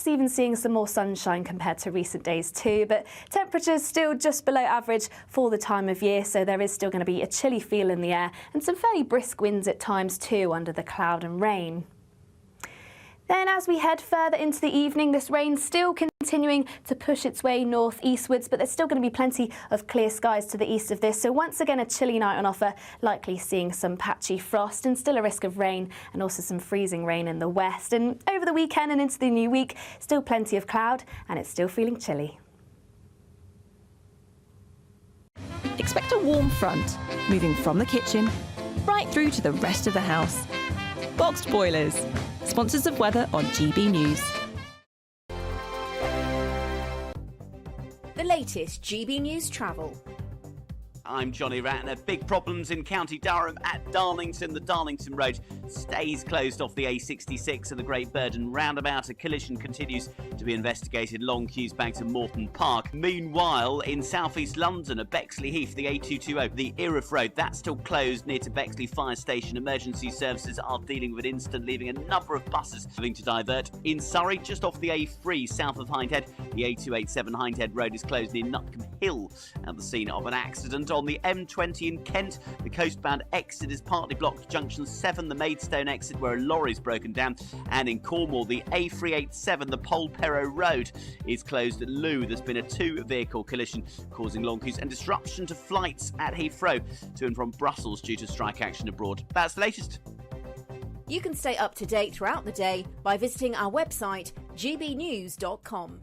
perhaps even seeing some more sunshine compared to recent days too, but temperatures still just below average for the time of year, so there is still going to be a chilly feel in the air and some fairly brisk winds at times too under the cloud and rain. Then as we head further into the evening, this rain still continuing to push its way north-eastwards, but there's still going to be plenty of clear skies to the east of this. So once again, a chilly night on offer, likely seeing some patchy frost and still a risk of rain and also some freezing rain in the west. And over the weekend and into the new week, still plenty of cloud and it's still feeling chilly. Expect a warm front, moving from the kitchen right through to the rest of the house. Boxed boilers, sponsors of weather on GB News. The latest GB News travel. I'm Johnny Ratner. Big problems in County Durham at Darlington. The Darlington Road stays closed off the A66 and the Great Burden roundabout. A collision continues to be investigated. Long queues back to Moreton Park. Meanwhile, in southeast London at Bexley Heath, the A220, the Erith Road, that's still closed near to Bexley Fire Station. Emergency services are dealing with an incident, leaving a number of buses having to divert. In Surrey, just off the A3 south of Hindhead, the A287 Hindhead Road is closed near Nutcombe Hill at the scene of an accident. On the M20 in Kent, the coastbound exit is partly blocked. Junction 7, the Maidstone exit, where a lorry's broken down. And in Cornwall, the A387, the Polperro Road, is closed at Looe. There's been a two-vehicle collision causing long queues and disruption to flights at Heathrow to and from Brussels due to strike action abroad. That's the latest. You can stay up to date throughout the day by visiting our website, gbnews.com.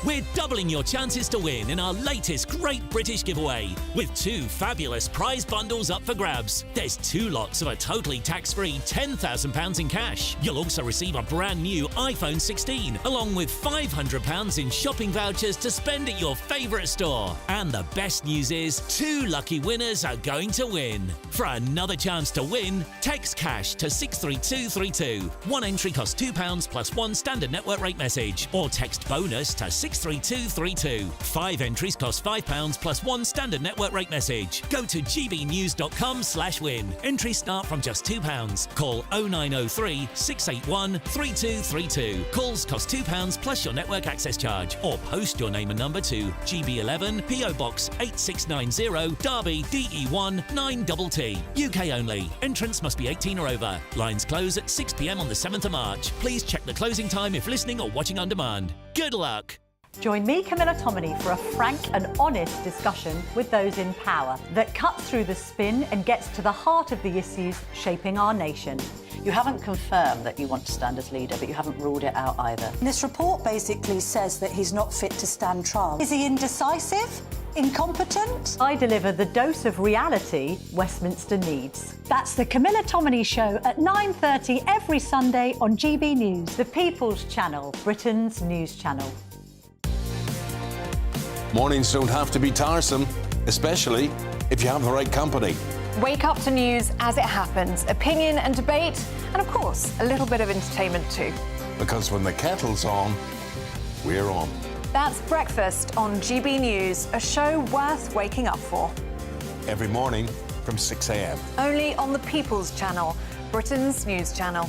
We're doubling your chances to win in our latest Great British giveaway with 2 fabulous prize bundles up for grabs. There's 2 lots of a totally tax-free £10,000 in cash. You'll also receive a brand new iPhone 16 along with £500 in shopping vouchers to spend at your favourite store. And the best news is 2 lucky winners are going to win. For another chance to win, text cash to 63232. 1 entry costs £2 plus 1 standard network rate message, or text bonus to 63232. 5 entries cost £5 plus 1 standard network rate message. Go to gbnews.com/win. Entries start from just £2. Call 0903 681 3232. Calls cost £2 plus your network access charge, or post your name and number to GB11 PO Box 8690 Derby DE1 9TT. UK only. Entrants must be 18 or over. Lines close at 6 p.m. on the 7th of March. Please check the closing time if listening or watching on demand. Good luck. Join me, Camilla Tominey, for a frank and honest discussion with those in power that cuts through the spin and gets to the heart of the issues shaping our nation. You haven't confirmed that you want to stand as leader, but you haven't ruled it out either. This report basically says that he's not fit to stand trial. Is he indecisive? Incompetent? I deliver the dose of reality Westminster needs. That's the Camilla Tominey Show at 9:30 every Sunday on GB News, the People's Channel, Britain's news channel. Mornings don't have to be tiresome, especially if you have the right company. Wake up to news as it happens, opinion and debate, and of course, a little bit of entertainment too. Because when the kettle's on, we're on. That's Breakfast on GB News, a show worth waking up for. Every morning from 6 a.m. Only on the People's Channel, Britain's news channel.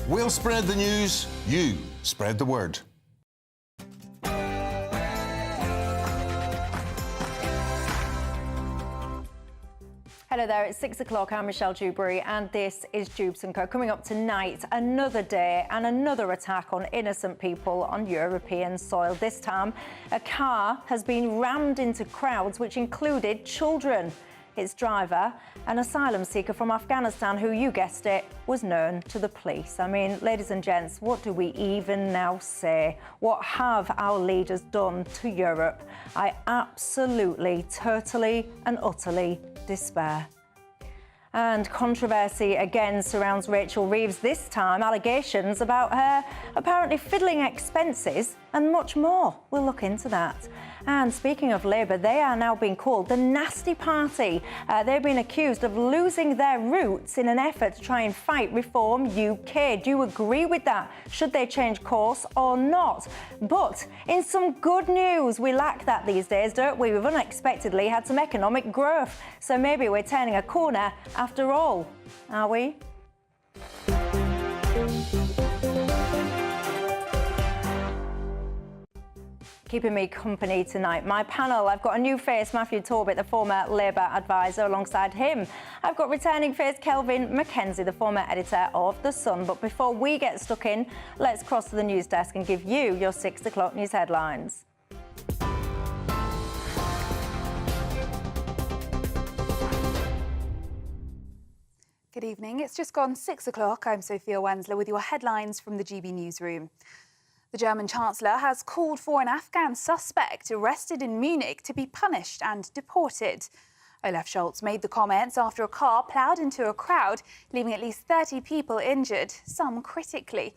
We'll spread the news, you spread the word. Hello there, it's 6 o'clock. I'm Michelle Dewberry and this is Dewbs & Co. Coming up tonight, another day and another attack on innocent people on European soil. This time, a car has been rammed into crowds which included children. Its driver, an asylum seeker from Afghanistan who, you guessed it, was known to the police. I mean, ladies and gents, what do we even now say? What have our leaders done to Europe? I absolutely, totally and utterly despair. And controversy again surrounds Rachel Reeves, this time allegations about her apparently fiddling expenses and much more. We'll look into that. And speaking of Labour, they are now being called the Nasty Party. They've been accused of losing their roots in an effort to try and fight Reform UK. Do you agree with that? Should they change course or not? But in some good news, we lack that these days, don't we? We've unexpectedly had some economic growth. So maybe we're turning a corner after all. Are we? keeping me company tonight. My panel, I've got a new face, Matthew Torbett, the former Labour advisor. Alongside him, I've got returning face Kelvin Mackenzie, the former editor of The Sun. But before we get stuck in, let's cross to the news desk and give you your 6 o'clock news headlines. Good evening. It's just gone 6 o'clock. I'm Sophia Wensler with your headlines from the GB newsroom. The German Chancellor has called for an Afghan suspect arrested in Munich to be punished and deported. Olaf Scholz made the comments after a car ploughed into a crowd, leaving at least 30 people injured, some critically.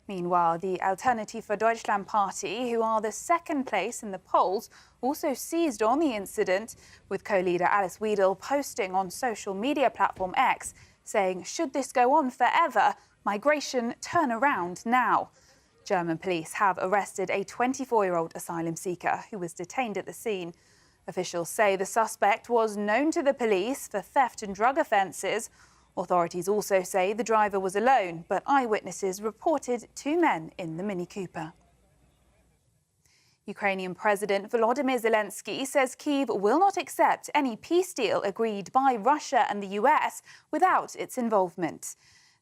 Meanwhile, the Alternative for Deutschland party, who are the second place in the polls, also seized on the incident, with co-leader Alice Weidel posting on social media platform X, saying, "Should this go on forever, migration turn around now." German police have arrested a 24-year-old asylum seeker who was detained at the scene. Officials say the suspect was known to the police for theft and drug offences. Authorities also say the driver was alone, but eyewitnesses reported 2 men in the Mini Cooper. Ukrainian President Volodymyr Zelensky says Kyiv will not accept any peace deal agreed by Russia and the US without its involvement.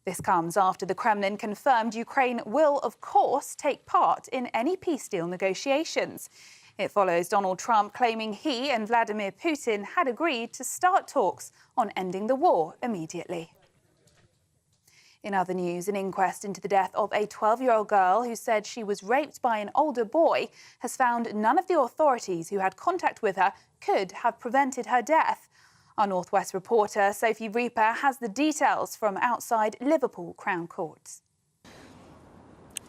This comes after the Kremlin confirmed Ukraine will, of course, take part in any peace deal negotiations. It follows Donald Trump claiming he and Vladimir Putin had agreed to start talks on ending the war immediately. In other news, an inquest into the death of a 12-year-old girl who said she was raped by an older boy has found none of the authorities who had contact with her could have prevented her death. Our North West reporter, Sophie Reaper, has the details from outside Liverpool Crown Court.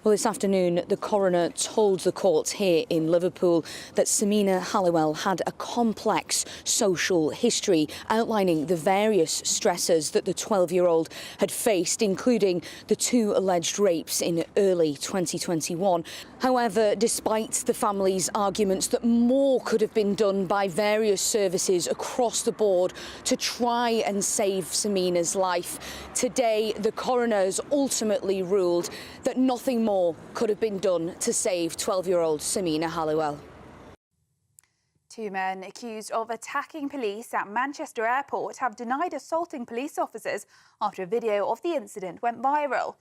Well, this afternoon, the coroner told the court here in Liverpool that Samina Halliwell had a complex social history, outlining the various stressors that the 12-year-old had faced, including the 2 alleged rapes in early 2021. However, despite the family's arguments that more could have been done by various services across the board to try and save Samina's life, today the coroners ultimately ruled that nothing more could have been done to save 12-year-old Samina Halliwell. 2 men accused of attacking police at Manchester Airport have denied assaulting police officers after a video of the incident went viral.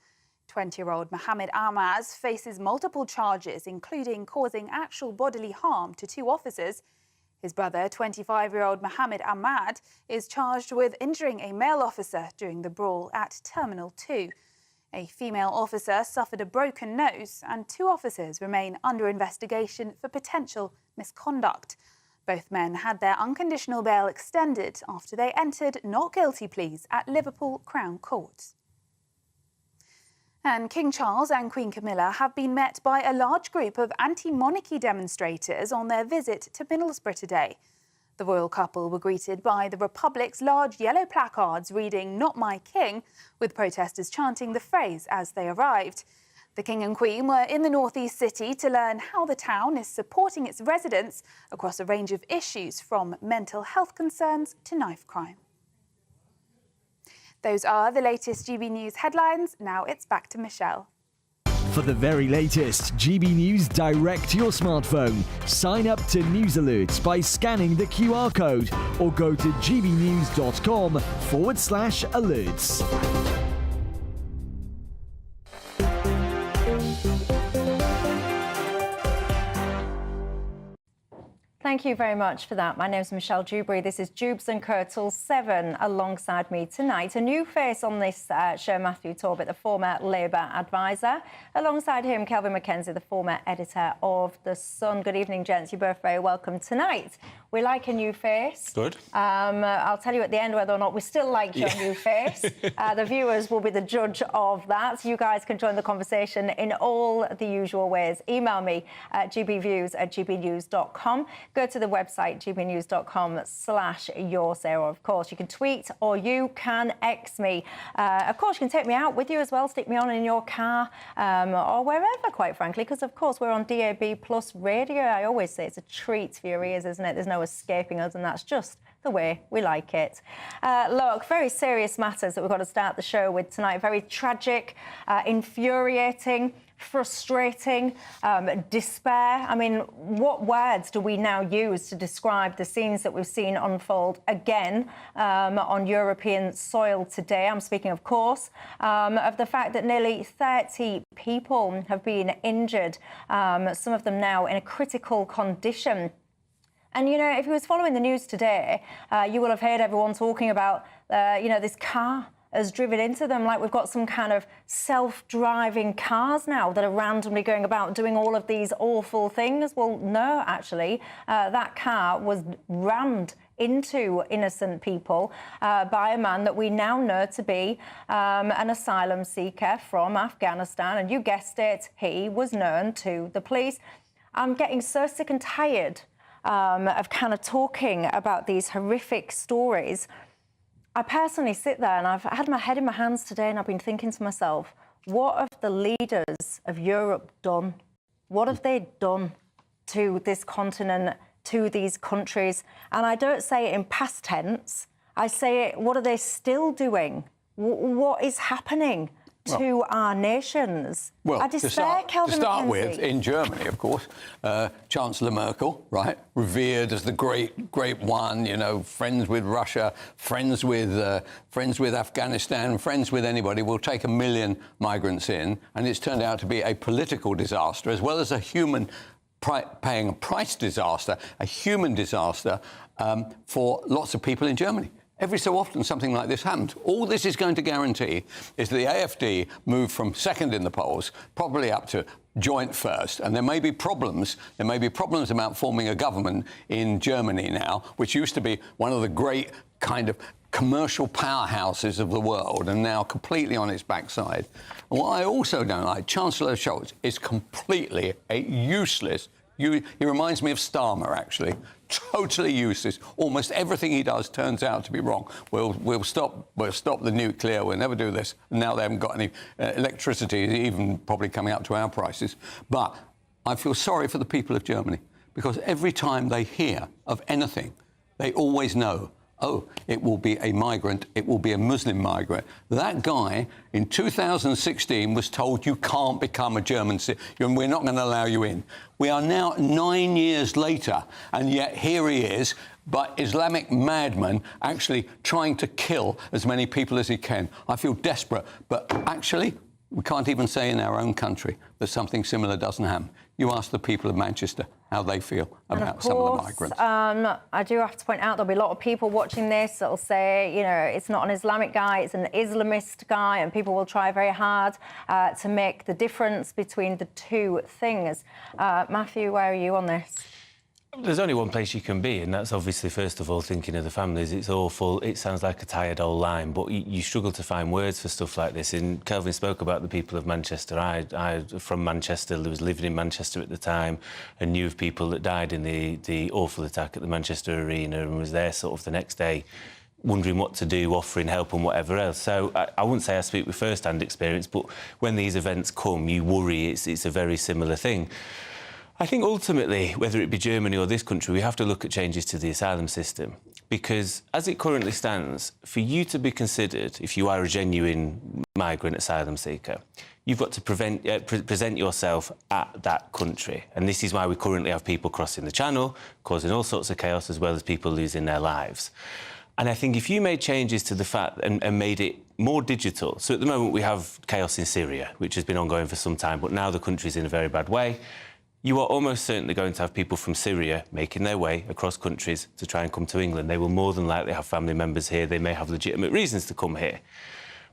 20-year-old Mohammed Ahmaz faces multiple charges, including causing actual bodily harm to 2 officers. His brother, 25-year-old Mohammed Ahmad, is charged with injuring a male officer during the brawl at Terminal 2. A female officer suffered a broken nose, and 2 officers remain under investigation for potential misconduct. Both men had their unconditional bail extended after they entered not guilty pleas at Liverpool Crown Court. And King Charles and Queen Camilla have been met by a large group of anti-monarchy demonstrators on their visit to Middlesbrough today. The royal couple were greeted by the Republic's large yellow placards reading "Not My King," with protesters chanting the phrase as they arrived. The King and Queen were in the northeast city to learn how the town is supporting its residents across a range of issues, from mental health concerns to knife crime. Those are the latest GB News headlines. Now it's back to Michelle. For the very latest GB News direct to your smartphone, sign up to News Alerts by scanning the QR code or go to gbnews.com/alerts. Thank you very much for that. My name's Michelle Dewberry. This is Dewbs and Curtle 7 alongside me tonight. A new face on this show, Matthew Torbett, the former Labour advisor. Alongside him, Kelvin Mackenzie, the former editor of The Sun. Good evening, gents. You're both very welcome tonight. We like a new face. Good. I'll tell you at the end whether or not we still like your new face. The viewers will be the judge of that. You guys can join the conversation in all the usual ways. Email me at gbviews@gbnews.com. Go to the website, gbnews.com/yoursay, or of course you can tweet or you can X me. Of course, you can take me out with you as well, stick me on in your car or wherever, quite frankly, because of course we're on DAB Plus radio. I always say it's a treat for your ears, isn't it? There's no escaping us, and that's just the way we like it. Look, very serious matters that we've got to start the show with tonight. Very tragic, infuriating. frustrating, despair. I mean, what words do we now use to describe the scenes that we've seen unfold again on European soil today? I'm speaking, of course, of the fact that nearly 30 people have been injured, some of them now in a critical condition. And, you know, if you was following the news today, you will have heard everyone talking about, you know, this car has driven into them, like we've got some kind of self-driving cars now that are randomly going about doing all of these awful things. Well, no, actually, that car was rammed into innocent people by a man that we now know to be an asylum seeker from Afghanistan. And you guessed it, he was known to the police. I'm getting so sick and tired of kind of talking about these horrific stories. I personally sit there and I've had my head in my hands today and I've been thinking to myself, what have the leaders of Europe done? What have they done to this continent, to these countries? And I don't say it in past tense. I say it, what are they still doing? What is happening to our nations? Well, I despair, to start with, in Germany, of course, Chancellor Merkel, right, revered as the great one, you know, friends with Russia, friends with Afghanistan, friends with anybody, will take 1 million migrants in, and it's turned out to be a political disaster as well as a human paying a price disaster, a human disaster for lots of people in Germany. Every so often something like this happens. All this is going to guarantee is that the AfD move from second in the polls, probably up to joint first. And there may be problems. There may be problems about forming a government in Germany now, which used to be one of the great kind of commercial powerhouses of the world and now completely on its backside. And what I also don't like, Chancellor Scholz is completely a useless. He reminds me of Starmer, actually. Totally useless. Almost everything he does turns out to be wrong. We'll stop the nuclear. We'll never do this. And now they haven't got any electricity, even probably coming up to our prices. But I feel sorry for the people of Germany because every time they hear of anything, they always know, oh, it will be a migrant, it will be a Muslim migrant. That guy in 2016 was told you can't become a German citizen, we're not going to allow you in. We are now 9 years later, and yet here he is, but Islamic madman actually trying to kill as many people as he can. I feel desperate, but actually, we can't even say in our own country that something similar doesn't happen. You ask the people of Manchester how they feel about some of the migrants. I do have to point out there'll be a lot of people watching this that'll say, you know, it's not an Islamic guy, it's an Islamist guy, and people will try very hard to make the difference between the two things. Matthew, where are you on this? There's only one place you can be, and that's obviously, first of all, thinking of the families. It's awful. It sounds like a tired old line, but you struggle to find words for stuff like this. And Kelvin spoke about the people of Manchester. I from Manchester, was living in Manchester at the time, and knew of people that died in the awful attack at the Manchester Arena, and was there sort of the next day wondering what to do, offering help and whatever else. So I wouldn't say I speak with first-hand experience, but when these events come, you worry it's a very similar thing. I think ultimately, whether it be Germany or this country, we have to look at changes to the asylum system because, as it currently stands, for you to be considered, if you are a genuine migrant asylum seeker, you've got to present yourself at that country. And this is why we currently have people crossing the channel, causing all sorts of chaos, as well as people losing their lives. And I think if you made changes to the fact and made it more digital, so at the moment we have chaos in Syria, which has been ongoing for some time, but now the country's in a very bad way. You are almost certainly going to have people from Syria making their way across countries to try and come to England. They will more than likely have family members here. They may have legitimate reasons to come here.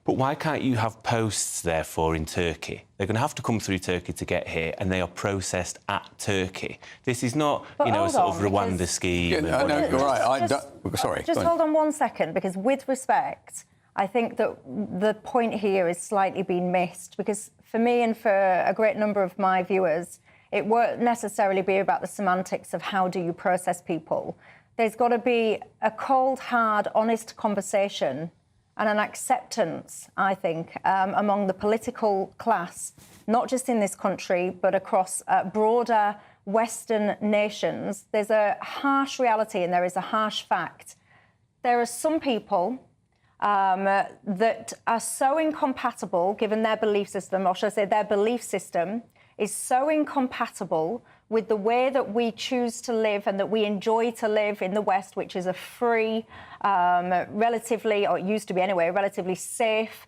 But why can't you have posts, therefore, in Turkey? They're going to have to come through Turkey to get here, and they are processed at Turkey. This is not, you know, a sort of Rwanda scheme. Yeah, no, you're right. Sorry. Just hold on 1 second, because with respect, I think that the point here is slightly being missed, because for me and for a great number of my viewers, it won't necessarily be about the semantics of how do you process people. There's got to be a cold, hard, honest conversation and an acceptance, I think, among the political class, not just in this country, but across broader Western nations. There's a harsh reality and there is a harsh fact. There are some people that are so incompatible, given their belief system, or should I say their belief system is so incompatible with the way that we choose to live and that we enjoy to live in the West, which is a free, relatively, or it used to be anyway, relatively safe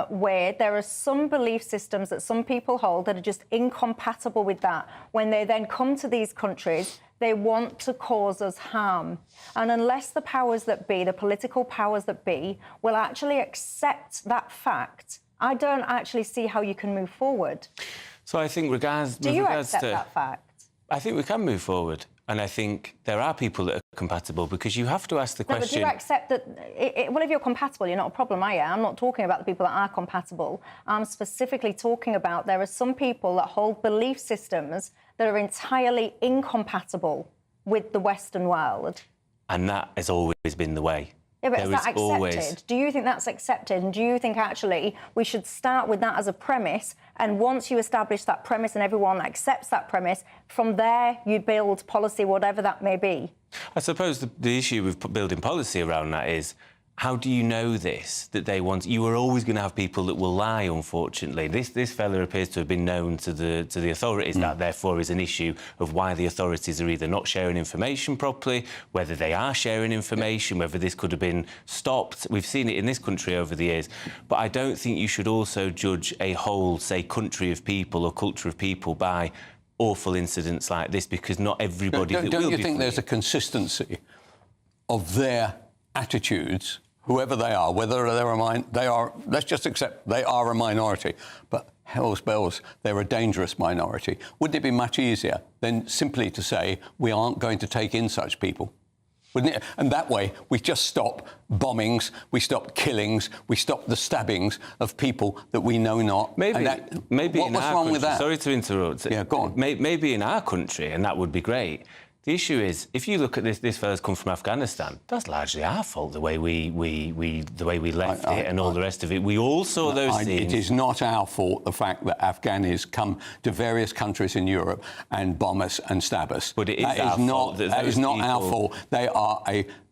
way. There are some belief systems that some people hold that are just incompatible with that. When they then come to these countries, they want to cause us harm. And unless the powers that be, the political powers that be, will actually accept that fact, I don't actually see how you can move forward. So I think Do you accept that fact? I think we can move forward. And I think there are people that are compatible, because you have to ask the question... But do you accept that... well, if you're compatible, you're not a problem, are you? I'm not talking about the people that are compatible. I'm specifically talking about there are some people that hold belief systems that are entirely incompatible with the Western world. And that has always been the way. Yeah, but is that accepted? Always... Do you think that's accepted? And do you think, actually, we should start with that as a premise, and once you establish that premise and everyone accepts that premise, from there you build policy, whatever that may be? I suppose the issue with building policy around that is, how do you know this, that they want... You are always going to have people that will lie, unfortunately. This fella appears to have been known to the authorities. That, therefore, is an issue of why the authorities are either not sharing information properly, whether they are sharing information, whether this could have been stopped. We've seen it in this country over the years. But I don't think you should also judge a whole, say, country of people or culture of people by awful incidents like this, because not everybody... Don't you think there's a consistency of their attitudes, whoever they are, whether they are, let's just accept they are a minority, but hell's bells, they're a dangerous minority. Wouldn't it be much easier than simply to say, we aren't going to take in such people? Wouldn't it? And that way, we just stop bombings, we stop killings, we stop the stabbings of people that we know not. Maybe what's wrong with that? Sorry to interrupt. Yeah, go on. Maybe in our country, and that would be great. The issue is, if you look at this fella's come from Afghanistan, that's largely our fault, the way we left it and all the rest of it. We all saw those things. It is not our fault, the fact that Afghanis come to various countries in Europe and bomb us and stab us. But it is our fault. That is not our fault.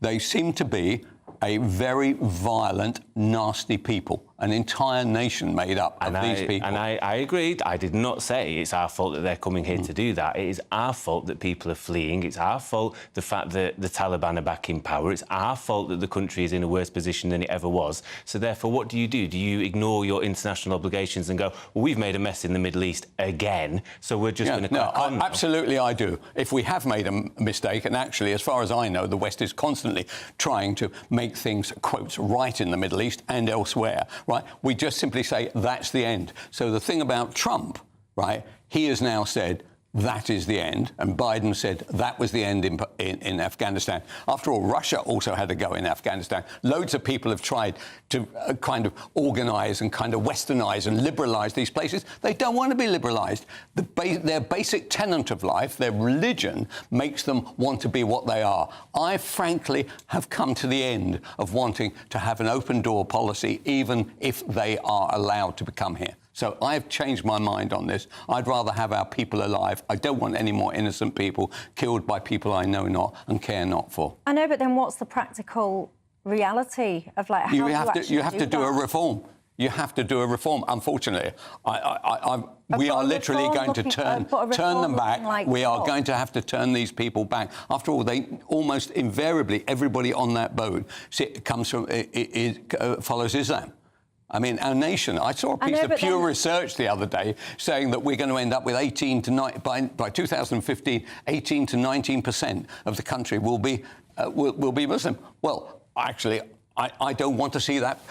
They seem to be a very violent, nasty people. An entire nation made up of these people. And I agreed. I did not say it's our fault that they're coming here to do that. It is our fault that people are fleeing. It's our fault the fact that the Taliban are back in power. It's our fault that the country is in a worse position than it ever was. So therefore, what do? Do you ignore your international obligations and go, well, we've made a mess in the Middle East again, so we're just going to crack on now? Absolutely, I do. If we have made a mistake, and actually, as far as I know, the West is constantly trying to make things, quotes, right in the Middle East and elsewhere. Right? We just simply say that's the end. So the thing about Trump, right, he has now said that is the end, and Biden said that was the end in Afghanistan. After all, Russia also had a go in Afghanistan. Loads of people have tried to kind of organise and kind of westernise and liberalise these places. They don't want to be liberalised. Their basic tenet of life, their religion, makes them want to be what they are. I, frankly, have come to the end of wanting to have an open-door policy, even if they are allowed to come here. So I've changed my mind on this. I'd rather have our people alive. I don't want any more innocent people killed by people I know not and care not for. I know, but then what's the practical reality of, like, how you have to do a reform. You have to do a reform. Unfortunately, we are literally going to turn them back. Like we are going to have to turn these people back. After all, they almost invariably, everybody on that boat follows Islam. I mean, our nation... I saw a piece of Pew Research the other day saying that we're going to end up with by 2015, 18 to 19% of the country will be Muslim. Well, actually, I don't want to see that.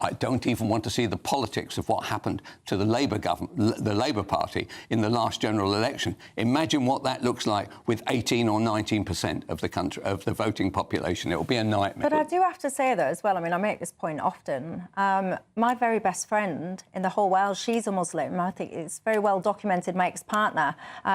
I don't even want to see the politics of what happened to the Labour government, the Labour Party, in the last general election. Imagine what that looks like with 18 or 19% of the country, of the voting population. It will be a nightmare. But I do have to say, though, as well, I mean, I make this point often. My very best friend in the whole world, she's a Muslim. I think it's very well documented. My ex-partner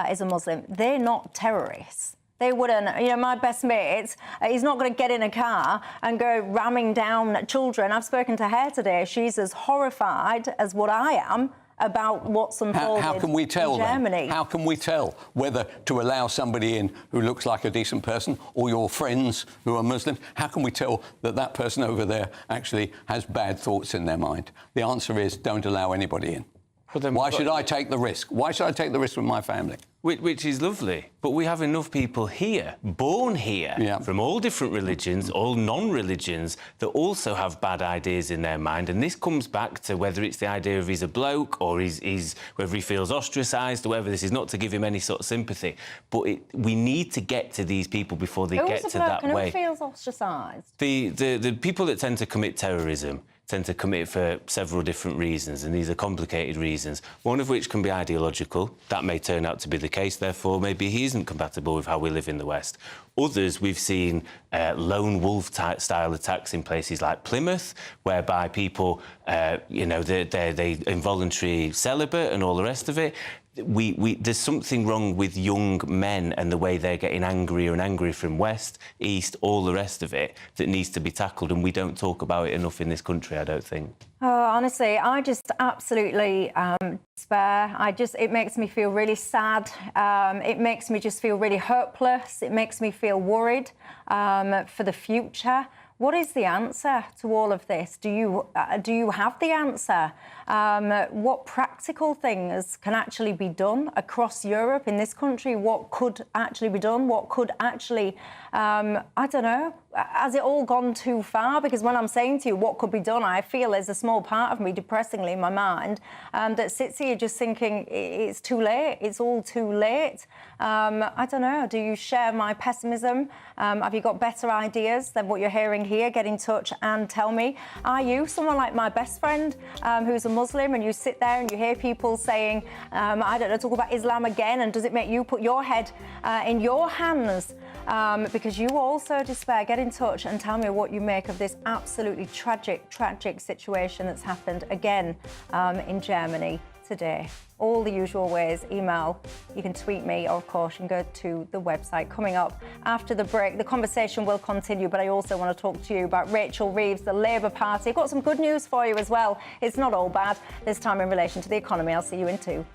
is a Muslim. They're not terrorists. They wouldn't, you know, my best mate, he's not going to get in a car and go ramming down children. I've spoken to her today. She's as horrified as what I am about what's unfolded how can we tell in Germany? How can we tell whether to allow somebody in who looks like a decent person, or your friends who are Muslim? How can we tell that that person over there actually has bad thoughts in their mind? The answer is don't allow anybody in. Why should I take the risk? Why should I take the risk with my family? Which is lovely, but we have enough people here, born here, from all different religions, all non-religions, that also have bad ideas in their mind, and this comes back to whether it's the idea of he's a bloke or he's whether he feels ostracised or whether. This is not to give him any sort of sympathy, but we need to get to these people before they get to that way. Who feels ostracised? The people that tend to commit terrorism tend to commit for several different reasons, and these are complicated reasons, one of which can be ideological. That may turn out to be the case, therefore maybe he isn't compatible with how we live in the West. Others, we've seen lone wolf-style attacks in places like Plymouth, whereby people, they involuntary celibate and all the rest of it. There's something wrong with young men and the way they're getting angrier and angrier from west, east, all the rest of it that needs to be tackled, and we don't talk about it enough in this country, I don't think. Honestly, I just absolutely despair. It makes me feel really sad. It makes me just feel really hopeless. It makes me feel worried for the future. What is the answer to all of this? Do you have the answer? What practical things can actually be done across Europe, in this country? What could actually be done? What could actually, I don't know, has it all gone too far? Because when I'm saying to you what could be done, I feel there's a small part of me, depressingly in my mind, that sits here just thinking it's too late, it's all too late. I don't know, do you share my pessimism? Have you got better ideas than what you're hearing here? Get in touch and tell me. Are you someone like my best friend who's a Muslim, and you sit there and you hear people saying, I don't know, talk about Islam again, and does it make you put your head in your hands? Because you also despair. Get in touch and tell me what you make of this absolutely tragic situation that's happened again in Germany today. All the usual ways: email, you can tweet me, or of course you can go to the website. Coming up after the break, the conversation will continue, but I also want to talk to you about Rachel Reeves, the Labour Party. I've got some good news for you as well. It's not all bad, this time in relation to the economy. I'll see you in 2.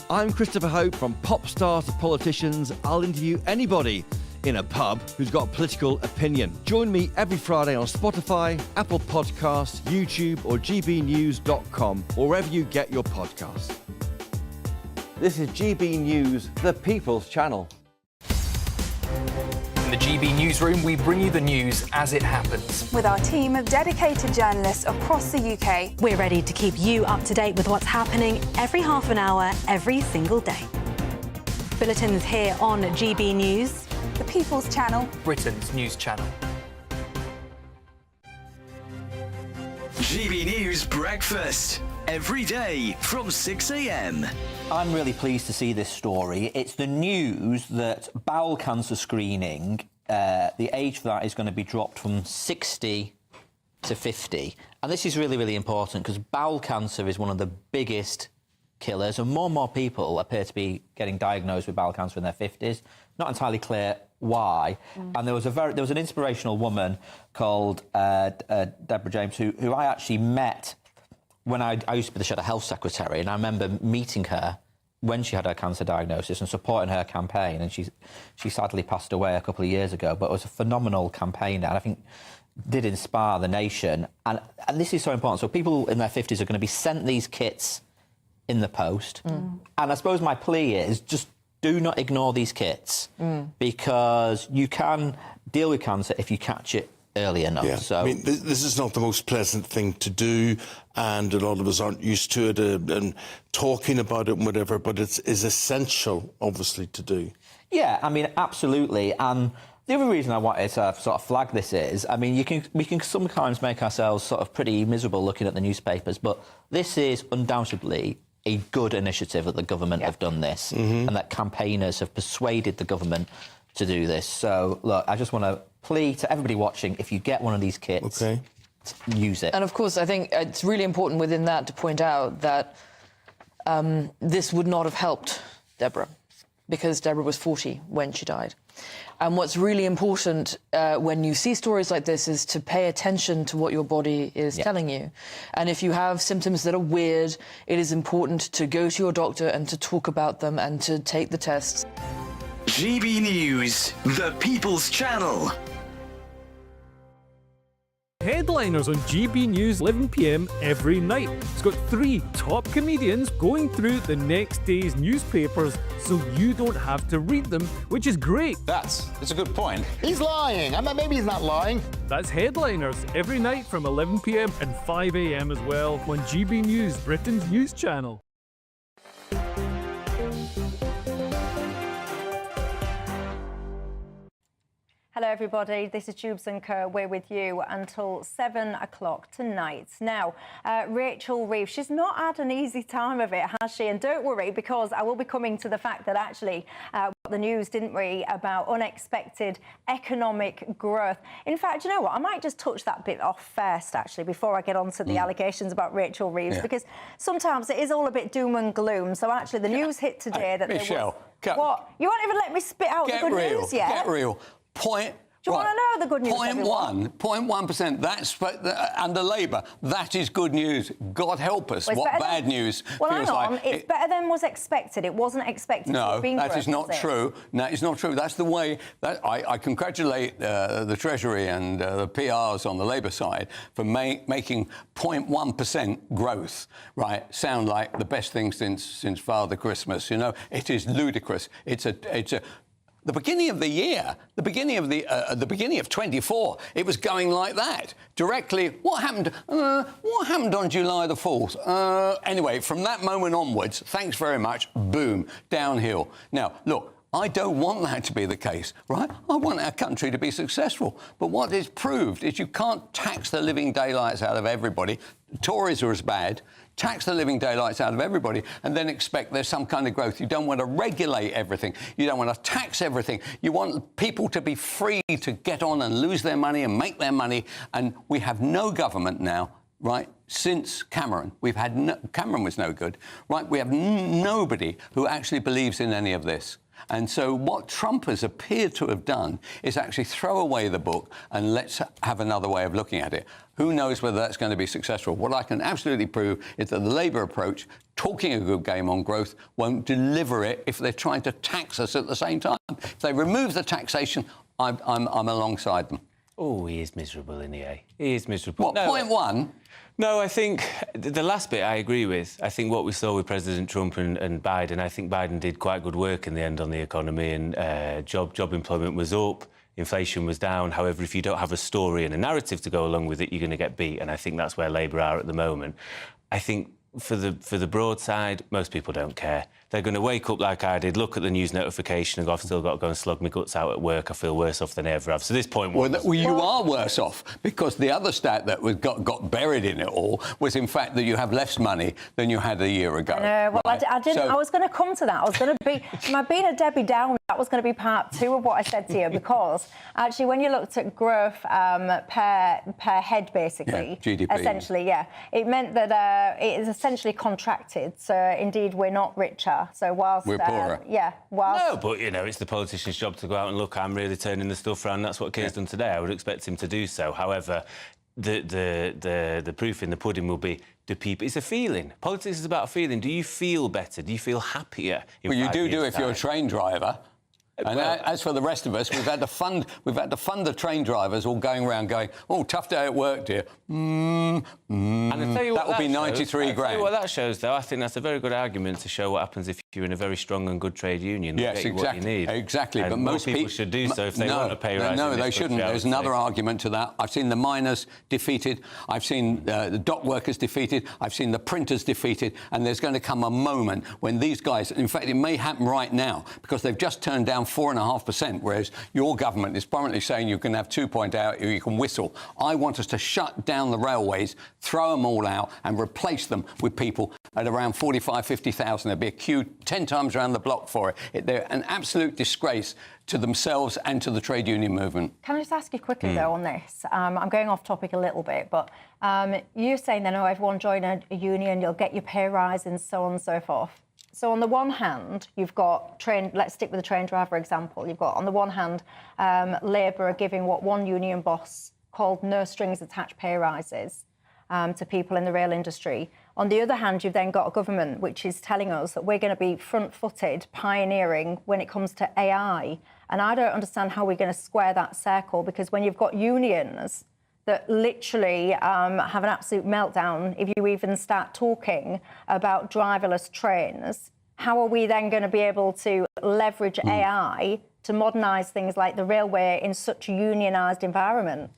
I'm Christopher Hope. From pop stars to politicians, I'll interview anybody in a pub who's got a political opinion. Join me every Friday on Spotify, Apple Podcasts, YouTube or gbnews.com, or wherever you get your podcasts. This is GB News, the People's Channel. In the GB Newsroom, we bring you the news as it happens. With our team of dedicated journalists across the UK. We're ready to keep you up to date with what's happening every half an hour, every single day. Bulletins here on GB News, the People's Channel, Britain's news channel. GB News Breakfast, every day from 6 a.m. I'm really pleased to see this story. It's the news that bowel cancer screening, the age for that is going to be dropped from 60 to 50. And this is really, really important because bowel cancer is one of the biggest killers, and more people appear to be getting diagnosed with bowel cancer in their 50s. Not entirely clear why. And there was an inspirational woman called Deborah James who I actually met when I used to be the Shadow Health Secretary, and I remember meeting her when she had her cancer diagnosis and supporting her campaign, and she sadly passed away a couple of years ago, but it was a phenomenal campaign, and I think did inspire the nation. And this is so important. So people in their 50s are going to be sent these kits in the post. And I suppose my plea is just do not ignore these kits because you can deal with cancer if you catch it early enough. Yeah. So I mean, this is not the most pleasant thing to do, and a lot of us aren't used to it and talking about it and whatever, but it's essential, obviously, to do. Yeah, I mean, absolutely. And the other reason I wanted to sort of flag this is, I mean, we can sometimes make ourselves sort of pretty miserable looking at the newspapers, but this is undoubtedly a good initiative that the government have done this, and that campaigners have persuaded the government to do this. So, look, I just want to plea to everybody watching, if you get one of these kits, use it. And, of course, I think it's really important within that to point out that this would not have helped Deborah, because Deborah was 40 when she died. And what's really important when you see stories like this is to pay attention to what your body is telling you. And if you have symptoms that are weird, it is important to go to your doctor and to talk about them and to take the tests. GB News, the People's Channel. Headliners on GB News 11 p.m. every night. It's got 3 top comedians going through the next day's newspapers so you don't have to read them, which is great. That's a good point. He's lying. I mean, maybe he's not lying. That's Headliners every night from 11 p.m. and 5 a.m. as well on GB News, Britain's news channel. Hello everybody, this is Dewbs & Co. We're with you until 7 o'clock tonight. Now, Rachel Reeves, she's not had an easy time of it, has she? And don't worry, because I will be coming to the fact that actually the news, didn't we, about unexpected economic growth. In fact, you know what, I might just touch that bit off first, actually, before I get on to the allegations about Rachel Reeves, because sometimes it is all a bit doom and gloom. So actually the news hit today that Michelle, there was... What? You won't even let me spit out the good news yet? Get real. Point. Do you want to know the good news? 0.1%. That's under Labour. That is good news. God help us. Well, what bad news well, feels hang on. like. It's better than was expected. It wasn't expected to have been that growth, is not true. No, it's not true. That's the way. I congratulate the Treasury and the PRs on the Labour side for making 0.1% growth, right, sound like the best thing since Father Christmas. You know, it is ludicrous. It's a the beginning of the year, the beginning of 24, it was going like that. Directly, what happened on July the 4th? Anyway, from that moment onwards, thanks very much, boom, downhill. Now, look, I don't want that to be the case, right? I want our country to be successful. But what is proved is you can't tax the living daylights out of everybody. Tories are as bad. Tax the living daylights out of everybody and then expect there's some kind of growth. You don't want to regulate everything. You don't want to tax everything. You want people to be free to get on and lose their money and make their money. And we have no government now, right, since Cameron. Cameron was no good, right? We have nobody who actually believes in any of this. And so what Trump has appeared to have done is actually throw away the book and let's have another way of looking at it. Who knows whether that's going to be successful? What I can absolutely prove is that the Labour approach, talking a good game on growth, won't deliver it if they're trying to tax us at the same time. If they remove the taxation, I'm alongside them. Oh, he is miserable, isn't he? He is miserable. What, 0.1? No, I think the last bit I agree with. I think what we saw with President Trump and Biden, I think Biden did quite good work in the end on the economy, and job employment was up, inflation was down. However, if you don't have a story and a narrative to go along with it, you're going to get beat, and I think that's where Labour are at the moment. I think for the broad side, most people don't care. They're going to wake up like I did, look at the news notification and go, I've still got to go and slug my guts out at work. I feel worse off than I ever have. So this point was... Well, you are worse off, because the other stat that got buried in it all was, in fact, that you have less money than you had a year ago. Well, right? I didn't. I was going to come to that. I was going to be... being a Debbie Downer, that was going to be part 2 of what I said to you, because actually when you looked at growth per head, basically, GDP, essentially, it meant that it is essentially contracted. So, indeed, we're not richer. So whilst... We're poorer. No, but, you know, it's the politician's job to go out and look, I'm really turning the stuff around. That's what Keir's done today. I would expect him to do so. However, the proof in the pudding will be, do people... It's a feeling. Politics is about a feeling. Do you feel better? Do you feel happier? Well, you do if you're a train driver. And as for the rest of us, we've had to fund the train drivers all going around going, oh, tough day at work, dear. And I tell you what that will be 93 grand. I tell you what that shows, though. I think that's a very good argument to show what happens if you're in a very strong and good trade union. Yes, exactly. What you need. Exactly. And but most people should do so if they want to pay rise. No, they shouldn't. There's another argument to that. I've seen the miners defeated. I've seen the dock workers defeated. I've seen the printers defeated. And there's going to come a moment when these guys, in fact, it may happen right now, because they've just turned down 4.5%, whereas your government is permanently saying you can have 2.8, you can whistle. I want us to shut down the railways, throw them all out and replace them with people at around 45, 50,000. There'll be a queue 10 times around the block for it. They're an absolute disgrace to themselves and to the trade union movement. Can I just ask you quickly, though, on this? I'm going off topic a little bit, but you're saying that, everyone join a union, you'll get your pay rise and so on and so forth. So on the one hand, you've got let's stick with the train driver example. You've got, on the one hand, Labour are giving what one union boss called no strings attached pay rises to people in the rail industry. On the other hand, you've then got a government which is telling us that we're going to be front-footed, pioneering when it comes to AI. And I don't understand how we're going to square that circle, because when you've got unions that literally have an absolute meltdown if you even start talking about driverless trains, how are we then going to be able to leverage AI to modernise things like the railway in such a unionised environment?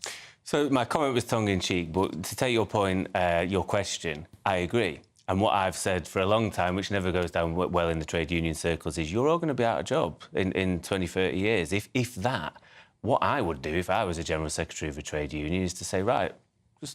So my comment was tongue-in-cheek, but to take your point, your question, I agree. And what I've said for a long time, which never goes down well in the trade union circles, is you're all going to be out of job in 20, 30 years, if that. What I would do if I was a General Secretary of a trade union is to say, right,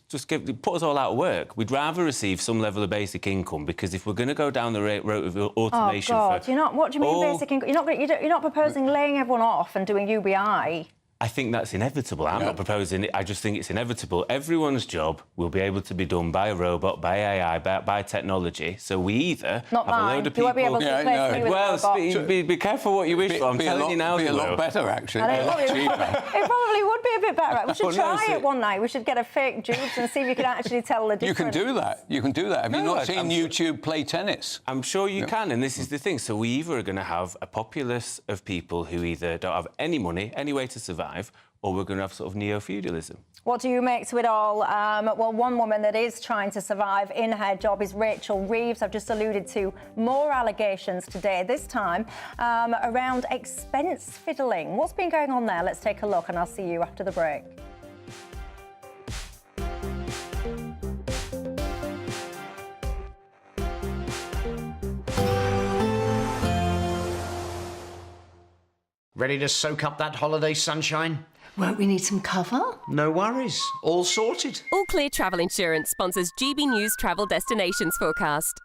just put us all out of work. We'd rather receive some level of basic income, because if we're going to go down the road of automation... Oh, God, what do you mean basic income? You're not proposing laying everyone off and doing UBI. I think that's inevitable. I'm not proposing it. I just think it's inevitable. Everyone's job will be able to be done by a robot, by AI, by technology. So we either not have mine. a load of people... You won't be able to replace me with a robot. Be careful what you wish for. I'm telling you now. It'd be a lot better, actually. A lot cheaper. It probably would be a bit better. We should try it one night. We should get a fake Dewbs and see if you can actually tell the difference. You can do that. You can do that. Have you not seen YouTube play tennis? I'm sure you can, and this is the thing. So we either are going to have a populace of people who either don't have any money, any way to survive, or we're going to have sort of neo-feudalism. What do you make to it all? Well, one woman that is trying to survive in her job is Rachel Reeves. I've just alluded to more allegations today, this time around expense fiddling. What's been going on there? Let's take a look, and I'll see you after the break. Ready to soak up that holiday sunshine? Won't we need some cover? No worries. All sorted. All Clear Travel Insurance sponsors GB News Travel Destinations Forecast.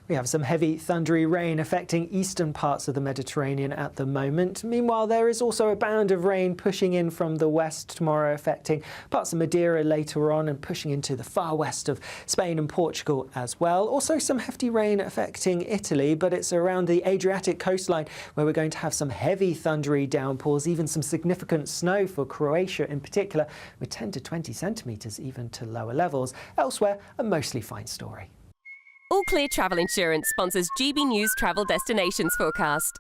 We have some heavy thundery rain affecting eastern parts of the Mediterranean at the moment. Meanwhile, there is also a band of rain pushing in from the west tomorrow, affecting parts of Madeira later on and pushing into the far west of Spain and Portugal as well. Also some hefty rain affecting Italy, but it's around the Adriatic coastline where we're going to have some heavy thundery downpours, even some significant snow for Croatia in particular, with 10 to 20 centimetres even to lower levels. Elsewhere, a mostly fine story. All Clear Travel Insurance sponsors GB News Travel Destinations Forecast.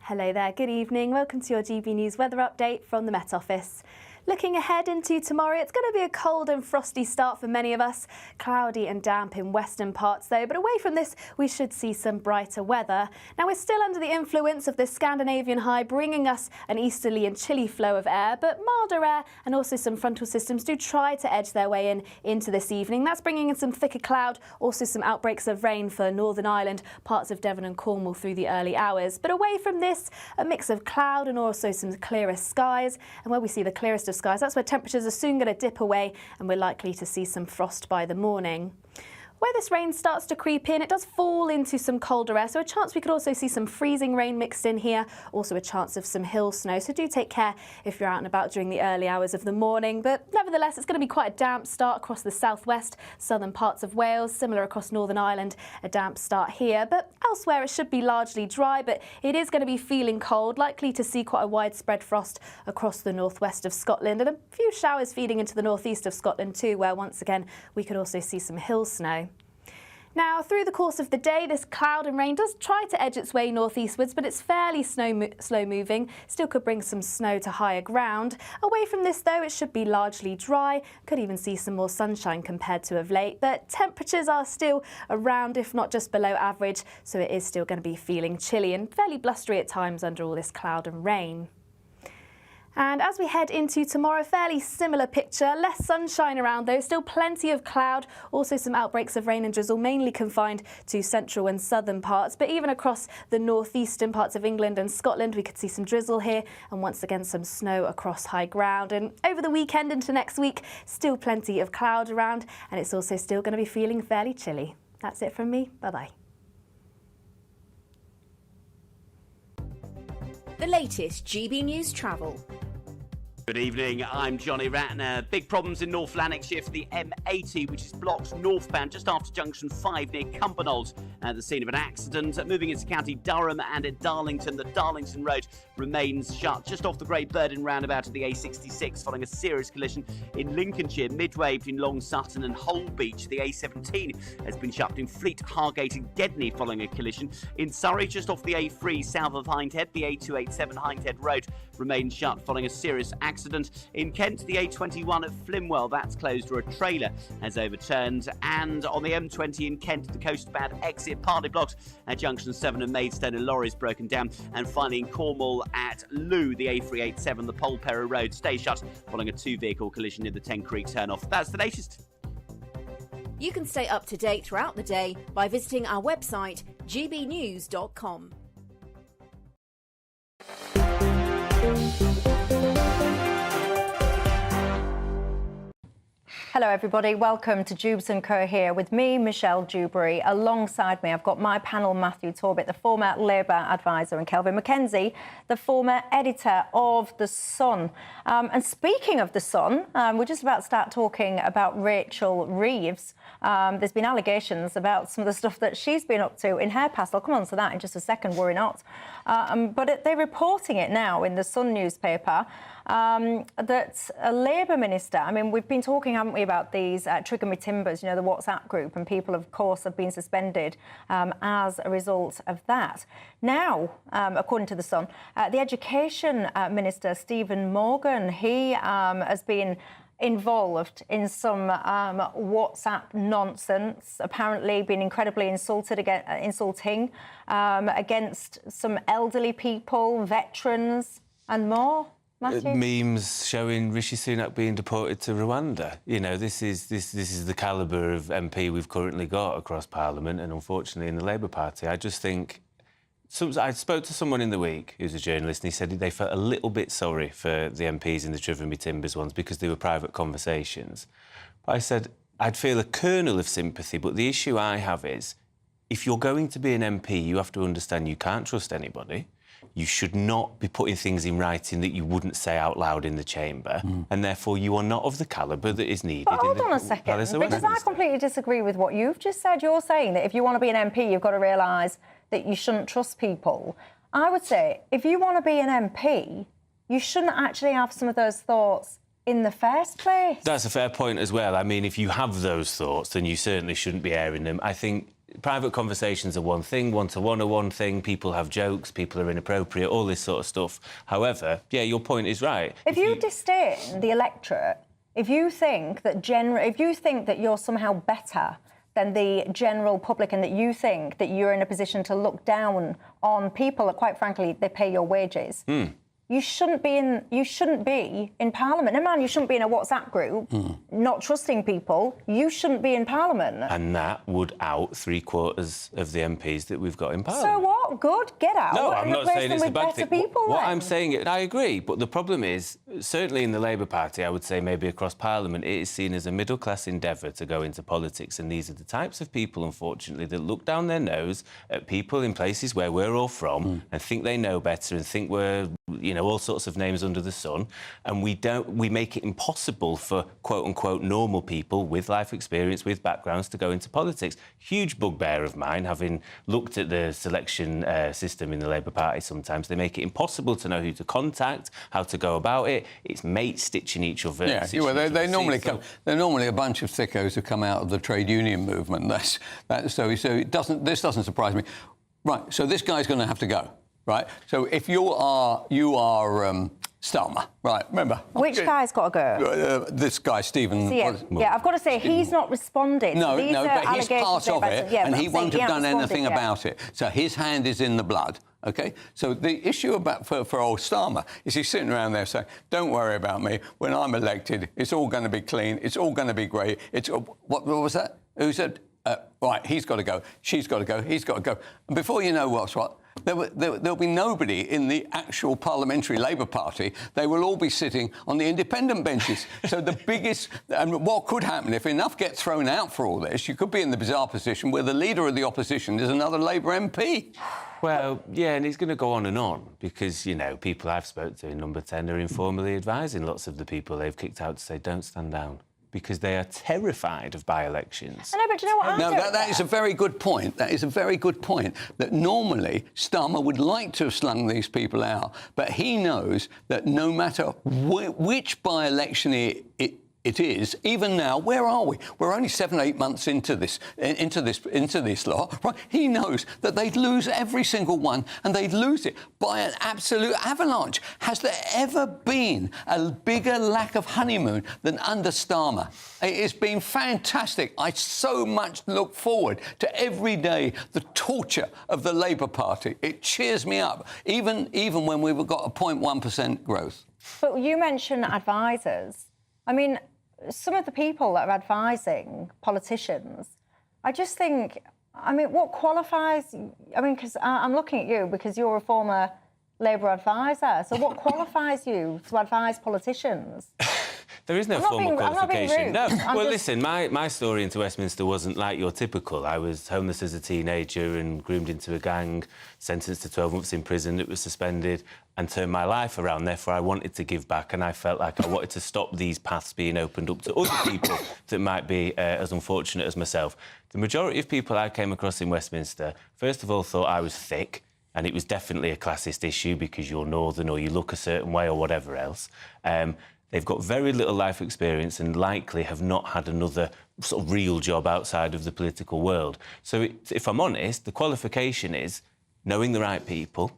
Hello there, good evening. Welcome to your GB News weather update from the Met Office. Looking ahead into tomorrow, it's going to be a cold and frosty start for many of us. Cloudy and damp in western parts though, but away from this we should see some brighter weather. Now we're still under the influence of this Scandinavian high bringing us an easterly and chilly flow of air, but milder air and also some frontal systems do try to edge their way into this evening. That's bringing in some thicker cloud, also some outbreaks of rain for Northern Ireland, parts of Devon and Cornwall through the early hours. But away from this, a mix of cloud and also some clearer skies, and where we see the clearest of skies, that's where temperatures are soon going to dip away and we're likely to see some frost by the morning. Where this rain starts to creep in, it does fall into some colder air, so a chance we could also see some freezing rain mixed in here, also a chance of some hill snow, so do take care if you're out and about during the early hours of the morning. But nevertheless, it's going to be quite a damp start across the southwest, southern parts of Wales, similar across Northern Ireland, a damp start here. But elsewhere it should be largely dry, but it is going to be feeling cold, likely to see quite a widespread frost across the northwest of Scotland, and a few showers feeding into the northeast of Scotland too, where once again we could also see some hill snow. Now, through the course of the day, this cloud and rain does try to edge its way northeastwards, but it's fairly slow moving. Still could bring some snow to higher ground. Away from this, though, it should be largely dry. Could even see some more sunshine compared to of late, but temperatures are still around, if not just below average, so it is still going to be feeling chilly and fairly blustery at times under all this cloud and rain. And as we head into tomorrow, fairly similar picture. Less sunshine around though, still plenty of cloud. Also some outbreaks of rain and drizzle, mainly confined to central and southern parts. But even across the northeastern parts of England and Scotland, we could see some drizzle here and once again some snow across high ground. And over the weekend into next week, still plenty of cloud around, and it's also still going to be feeling fairly chilly. That's it from me. Bye-bye. The latest GB News travel. Good evening, I'm Johnny Ratner. Big problems in North Lanarkshire for the M80, which is blocked northbound just after junction 5 near Cumbernauld. At the scene of an accident. Moving into County Durham and at Darlington, the Darlington Road remains shut just off the Great Burden roundabout of the A66 following a serious collision in Lincolnshire, midway between Long Sutton and Holbeach. The A17 has been shut in Fleet, Hargate and Gedney following a collision. In Surrey, just off the A3 south of Hindhead, the A287 Hindhead Road remains shut following a serious accident. In Kent, the A21 at Flimwell, that's closed where a trailer has overturned. And on the M20 in Kent, the coastbound exit partly blocked at junction 7 and Maidstone, a lorry is broken down. And finally in Cornwall at Loo, the A387, the Polperra Road stays shut following a two-vehicle collision near the Ten Creek turnoff. That's the latest. You can stay up to date throughout the day by visiting our website, gbnews.com. Hello everybody, welcome to Dewbs & Co here with me, Michelle Dewberry. Alongside me I've got my panel, Matthew Torbett, the former Labour advisor, and Kelvin Mackenzie, the former editor of The Sun. And speaking of The Sun, we're just about to start talking about Rachel Reeves. There's been allegations about some of the stuff that she's been up to in her past. I'll come on to that in just a second, worry not. But they're reporting it now in the Sun newspaper that a Labour minister, I mean, we've been talking, haven't we, about these Trigger Me Timbers, you know, the WhatsApp group, and people, of course, have been suspended as a result of that. Now, according to The Sun, the Education Minister, Stephen Morgan, he has been involved in some WhatsApp nonsense, apparently been incredibly insulting against some elderly people, veterans and more. Matthew? Memes showing Rishi Sunak being deported to Rwanda. You know, this is the calibre of MP we've currently got across Parliament, and unfortunately in the Labour Party. I just think... I spoke to someone in the week who's a journalist, and he said they felt a little bit sorry for the MPs in the Trigger Me Timbers ones because they were private conversations. But I said I'd feel a kernel of sympathy, but the issue I have is if you're going to be an MP, you have to understand you can't trust anybody. You should not be putting things in writing that you wouldn't say out loud in the chamber, and therefore you are not of the calibre that is needed. But hold on a second, because I completely disagree with what you've just said. You're saying that if you want to be an MP, you've got to realise that you shouldn't trust people. I would say if you want to be an MP, you shouldn't actually have some of those thoughts in the first place. That's a fair point as well. I mean, if you have those thoughts, then you certainly shouldn't be airing them. I think private conversations are one thing, one-to-one are one thing, people have jokes, people are inappropriate, all this sort of stuff. However, yeah, your point is right. If you disdain the electorate, if you think that you're somehow better than the general public and that you think that you're in a position to look down on people that, quite frankly, they pay your wages, you shouldn't be in Parliament. No, man, you shouldn't be in a WhatsApp group, not trusting people. You shouldn't be in Parliament. And that would out 3/4 of the MPs that we've got in Parliament. So what? Good, get out. No, I'm not saying it's a bad thing. What I'm saying, I agree, but the problem is, certainly in the Labour Party, I would say maybe across Parliament, it is seen as a middle-class endeavour to go into politics, and these are the types of people, unfortunately, that look down their nose at people in places where we're all from and think they know better and think we're, you know, all sorts of names under the sun, and we make it impossible for quote-unquote normal people with life experience, with backgrounds, to go into politics. Huge bugbear of mine, having looked at the selection system in the Labour Party sometimes. They make it impossible to know who to contact, how to go about it. It's mates stitching each other. Yeah, well, they normally come. They're normally a bunch of thickos who come out of the trade union movement. So this doesn't surprise me. Right, so this guy's going to have to go. Right, so if you are Starmer, right? Remember, which guy's got to go? This guy, Stephen. Yeah, I've got to say he's not responded. No, These but he's part of it, and he won't have done anything yet. about it. So his hand is in the blood. OK? So the issue for old Starmer is he's sitting around there saying, don't worry about me. When I'm elected, it's all going to be clean. It's all going to be great. What was that? Who said? Right, he's got to go. She's got to go. He's got to go. And before you know what's what, there'll be nobody in the actual parliamentary Labour Party. They will all be sitting on the independent benches. So the biggest... And what could happen, if enough get thrown out for all this, you could be in the bizarre position where the leader of the opposition is another Labour MP. Well, yeah, and it's going to go on because, you know, people I've spoken to in Number 10 are informally advising lots of the people they've kicked out to say, don't stand down, because they are terrified of by-elections. I know, but do you know what? No, that is a very good point. That is a very good point, that normally Starmer would like to have slung these people out, but he knows that no matter which by-election it is, even now, where are we? We're only 7-8 months into this lot, right? He knows that they'd lose every single one, and they'd lose it by an absolute avalanche. Has there ever been a bigger lack of honeymoon than under Starmer? It's been fantastic. I so much look forward to every day the torture of the Labour Party. It cheers me up, even when we've got a 0.1% growth. But you mentioned advisors. I mean, some of the people that are advising politicians, I just think, I mean, what qualifies... I mean, because I'm looking at you because you're a former Labour advisor. So what qualifies you to advise politicians? There is no formal qualification. No. Well, just... listen, my story into Westminster wasn't like your typical. I was homeless as a teenager and groomed into a gang, sentenced to 12 months in prison that was suspended, and turned my life around. Therefore, I wanted to give back, and I felt like I wanted to stop these paths being opened up to other people that might be as unfortunate as myself. The majority of people I came across in Westminster, first of all, thought I was thick, and it was definitely a classist issue because you're northern or you look a certain way or whatever else. They've got very little life experience and likely have not had another sort of real job outside of the political world. So if I'm honest, the qualification is knowing the right people,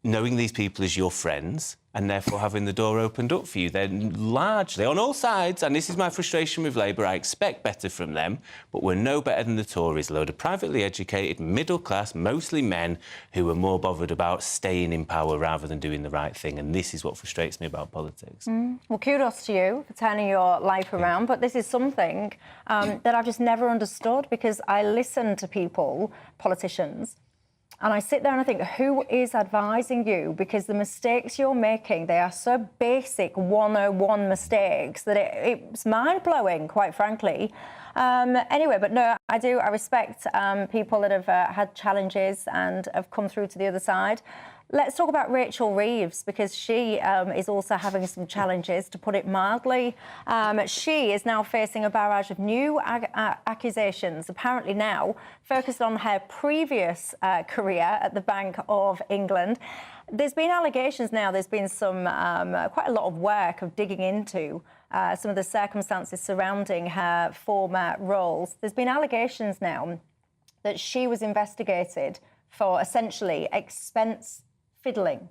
knowing these people as your friends, and therefore having the door opened up for you. They're largely, on all sides, and this is my frustration with Labour, I expect better from them, but we're no better than the Tories, a load of privately educated, middle-class, mostly men, who are more bothered about staying in power rather than doing the right thing, and this is what frustrates me about politics. Well, kudos to you for turning your life around, but this is something that I've just never understood, because I listen to people, politicians, and I sit there and I think, who is advising you? Because the mistakes you're making, they are so basic 101 mistakes that it's mind-blowing, quite frankly. Anyway, but no, I respect people that have had challenges and have come through to the other side. Let's talk about Rachel Reeves, because she is also having some challenges, to put it mildly. She is now facing a barrage of new accusations, apparently now focused on her previous career at the Bank of England. There's been allegations now, there's been some quite a lot of work of digging into some of the circumstances surrounding her former roles. There's been allegations now that she was investigated for essentially expense fiddling.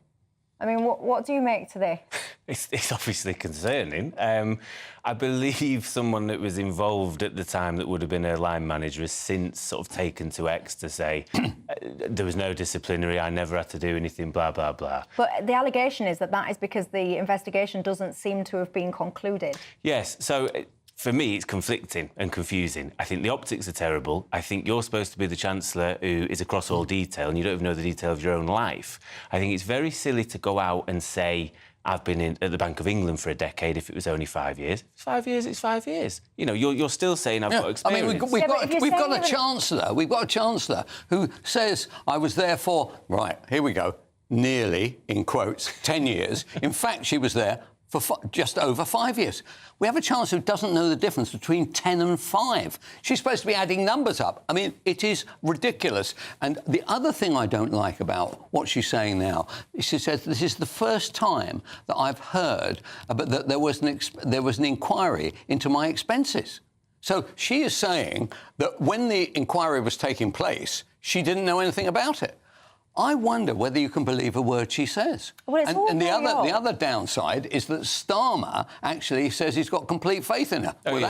I mean, what do you make to this? It's obviously concerning. I believe someone that was involved at the time that would have been her line manager has since sort of taken to X to say there was no disciplinary, I never had to do anything, blah, blah, blah. But the allegation is that that is because the investigation doesn't seem to have been concluded. Yes, so... For me, it's conflicting and confusing. I think the optics are terrible. I think you're supposed to be the Chancellor who is across all detail and you don't even know the detail of your own life. I think it's very silly to go out and say, I've been at the Bank of England for a decade if it was only 5 years. It's 5 years, it's 5 years. You know, you're still saying I've got experience. I mean, we've got a Chancellor who says, I was there for, right, here we go, nearly, in quotes, 10 years. In fact, she was there for just over 5 years. We have a Chancellor who doesn't know the difference between 10 and 5. She's supposed to be adding numbers up. I mean, it is ridiculous. And the other thing I don't like about what she's saying now, she says this is the first time that I've heard that there was an inquiry into my expenses. So she is saying that when the inquiry was taking place, she didn't know anything about it. I wonder whether you can believe a word she says. Well, and the other downside is that Starmer actually says he's got complete faith in her. Oh, well, yeah,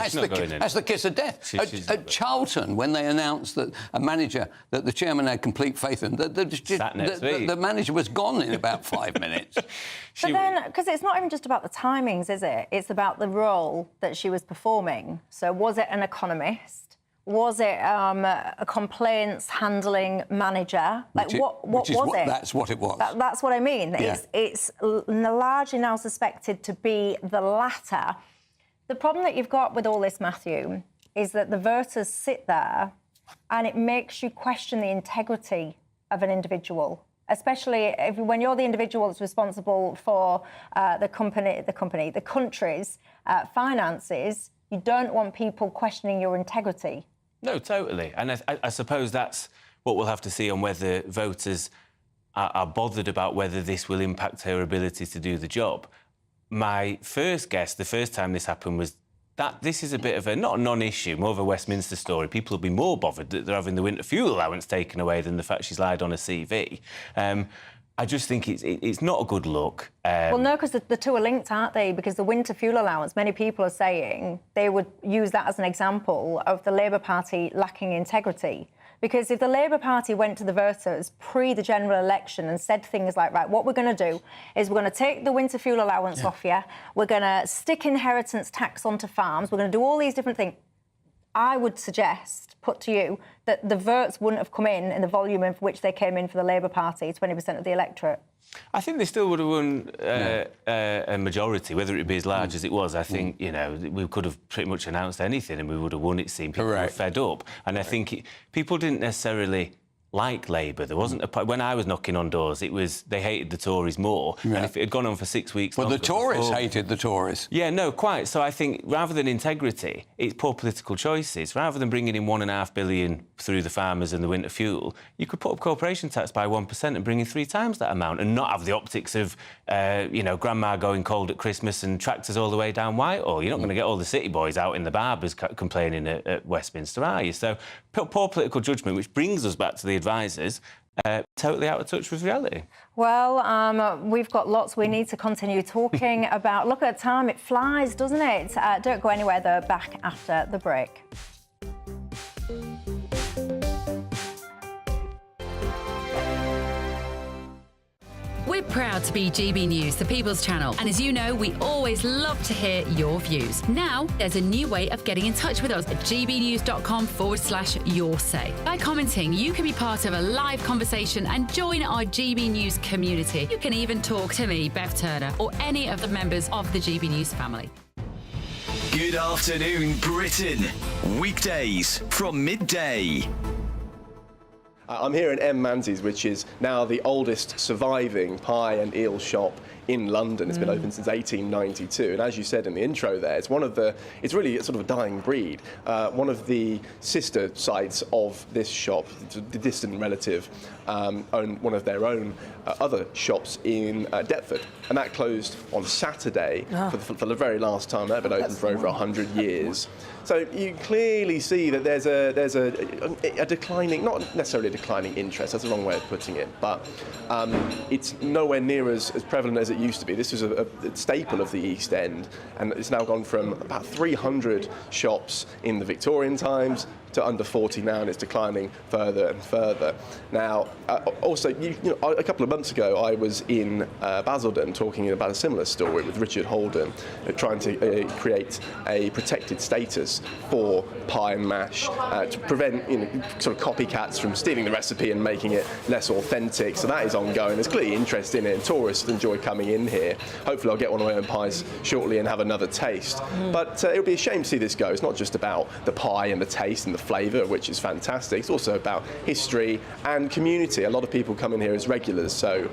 that's the kiss of death. At Charlton, when they announced that that the chairman had complete faith in, the manager was gone in about 5 minutes. But then, because it's not even just about the timings, is it? It's about the role that she was performing. So was it an economist? Was it a complaints handling manager? Like, what was it? That's what it was. That's what I mean. Yeah. It's largely now suspected to be the latter. The problem that you've got with all this, Matthew, is that the voters sit there and it makes you question the integrity of an individual, especially when you're the individual that's responsible for the country's finances. You don't want people questioning your integrity. No, totally. And I suppose that's what we'll have to see on whether voters are bothered about whether this will impact her ability to do the job. My first guess, the first time this happened, was that this is a bit of a, not a non-issue, more of a Westminster story. People will be more bothered that they're having the winter fuel allowance taken away than the fact she's lied on a CV. I just think it's not a good look. Well, no, because the two are linked, aren't they? Because the winter fuel allowance, many people are saying they would use that as an example of the Labour Party lacking integrity. Because if the Labour Party went to the voters pre the general election and said things like, right, what we're going to do is we're going to take the winter fuel allowance off you, we're going to stick inheritance tax onto farms, we're going to do all these different things, I would suggest, put to you, that the votes wouldn't have come in the volume in which they came in for the Labour Party, 20% of the electorate. I think they still would have won a majority, whether it be as large as it was. I think, you know, we could have pretty much announced anything and we would have won, it seemed. People were fed up. And I think people didn't necessarily like Labour. There wasn't a... When I was knocking on doors, it was... They hated the Tories more. Yeah. And if it had gone on for 6 weeks... Well, the Tories hated the Tories. Yeah, no, quite. So I think rather than integrity, it's poor political choices. Rather than bringing in £1.5 billion through the farmers and the winter fuel, you could put up corporation tax by 1% and bring in 3 times that amount and not have the optics of, you know, grandma going cold at Christmas and tractors all the way down Whitehall. You're not going to get all the city boys out in the barbers complaining at Westminster, are you? So poor political judgment, which brings us back to the advisers, totally out of touch with reality. Well, we've got lots we need to continue talking about. Look at the time, it flies, doesn't it? Don't go anywhere, though, back after the break. We're proud to be GB News, the People's Channel, and as you know, we always love to hear your views. Now, there's a new way of getting in touch with us at gbnews.com/your-say. By commenting, you can be part of a live conversation and join our GB News community. You can even talk to me, Bev Turner, or any of the members of the GB News family. Good afternoon, Britain. Weekdays from midday. I'm here in M. Manzi's, which is now the oldest surviving pie and eel shop in London. It's been open since 1892, and as you said in the intro there, it's really sort of a dying breed. One of the sister sites of this shop, the distant relative, owned one of their own other shops in Deptford, and that closed on Saturday for the very last time. They've been open for over 100 years. So you clearly see that there's a declining, not necessarily a declining interest, that's the wrong way of putting it, but it's nowhere near as prevalent as it used to be. This was a staple of the East End, and it's now gone from about 300 shops in the Victorian times to under 40 now, and it's declining further and further. Now, also, a couple of months ago, I was in Basildon talking about a similar story with Richard Holden, trying to create a protected status for pie and mash to prevent sort of copycats from stealing the recipe and making it less authentic. So that is ongoing. There's clearly interest in it, and tourists enjoy coming in here. Hopefully, I'll get one of my own pies shortly and have another taste. But it would be a shame to see this go. It's not just about the pie and the taste and the flavour, which is fantastic. It's also about history and community. A lot of people come in here as regulars, so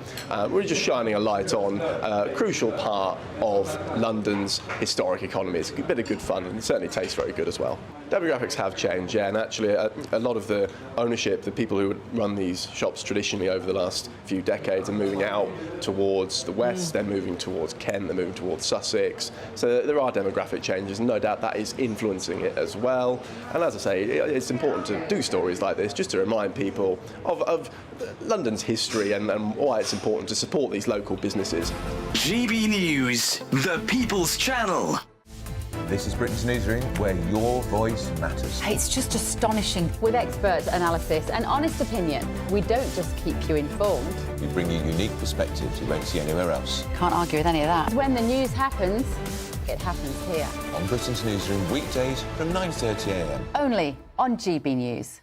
we're just shining a light on a crucial part of London's historic economy. It's a bit of good fun, and it certainly tastes very good as well. Demographics have changed, yeah, and actually a lot of the ownership, the people who would run these shops traditionally over the last few decades are moving out towards the west, they're moving towards Kent, they're moving towards Sussex, so there are demographic changes, and no doubt that is influencing it as well. And as I say, it's important to do stories like this just to remind people of London's history and why it's important to support these local businesses. GB News, the People's Channel. This is Britain's Newsroom, where your voice matters. It's just astonishing. With expert analysis and honest opinion, we don't just keep you informed. We bring you unique perspectives you won't see anywhere else. Can't argue with any of that. When the news happens, It happens here. On Britain's Newsroom, weekdays from 9:30am. Only on GB News.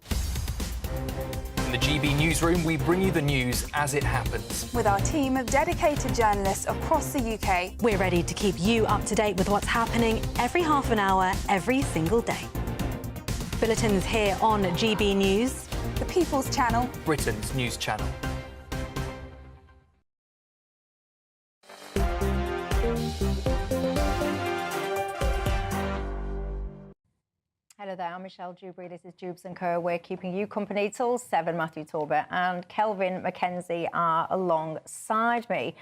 In the GB Newsroom, we bring you the news as it happens. With our team of dedicated journalists across the UK, we're ready to keep you up to date with what's happening every half an hour, every single day. Bulletins here on GB News, the People's Channel, Britain's news channel. Hello there, I'm Michelle Dewberry. This is Dewbs & Co. We're keeping you company till 7. Matthew Talbot and Kelvin Mackenzie are alongside me.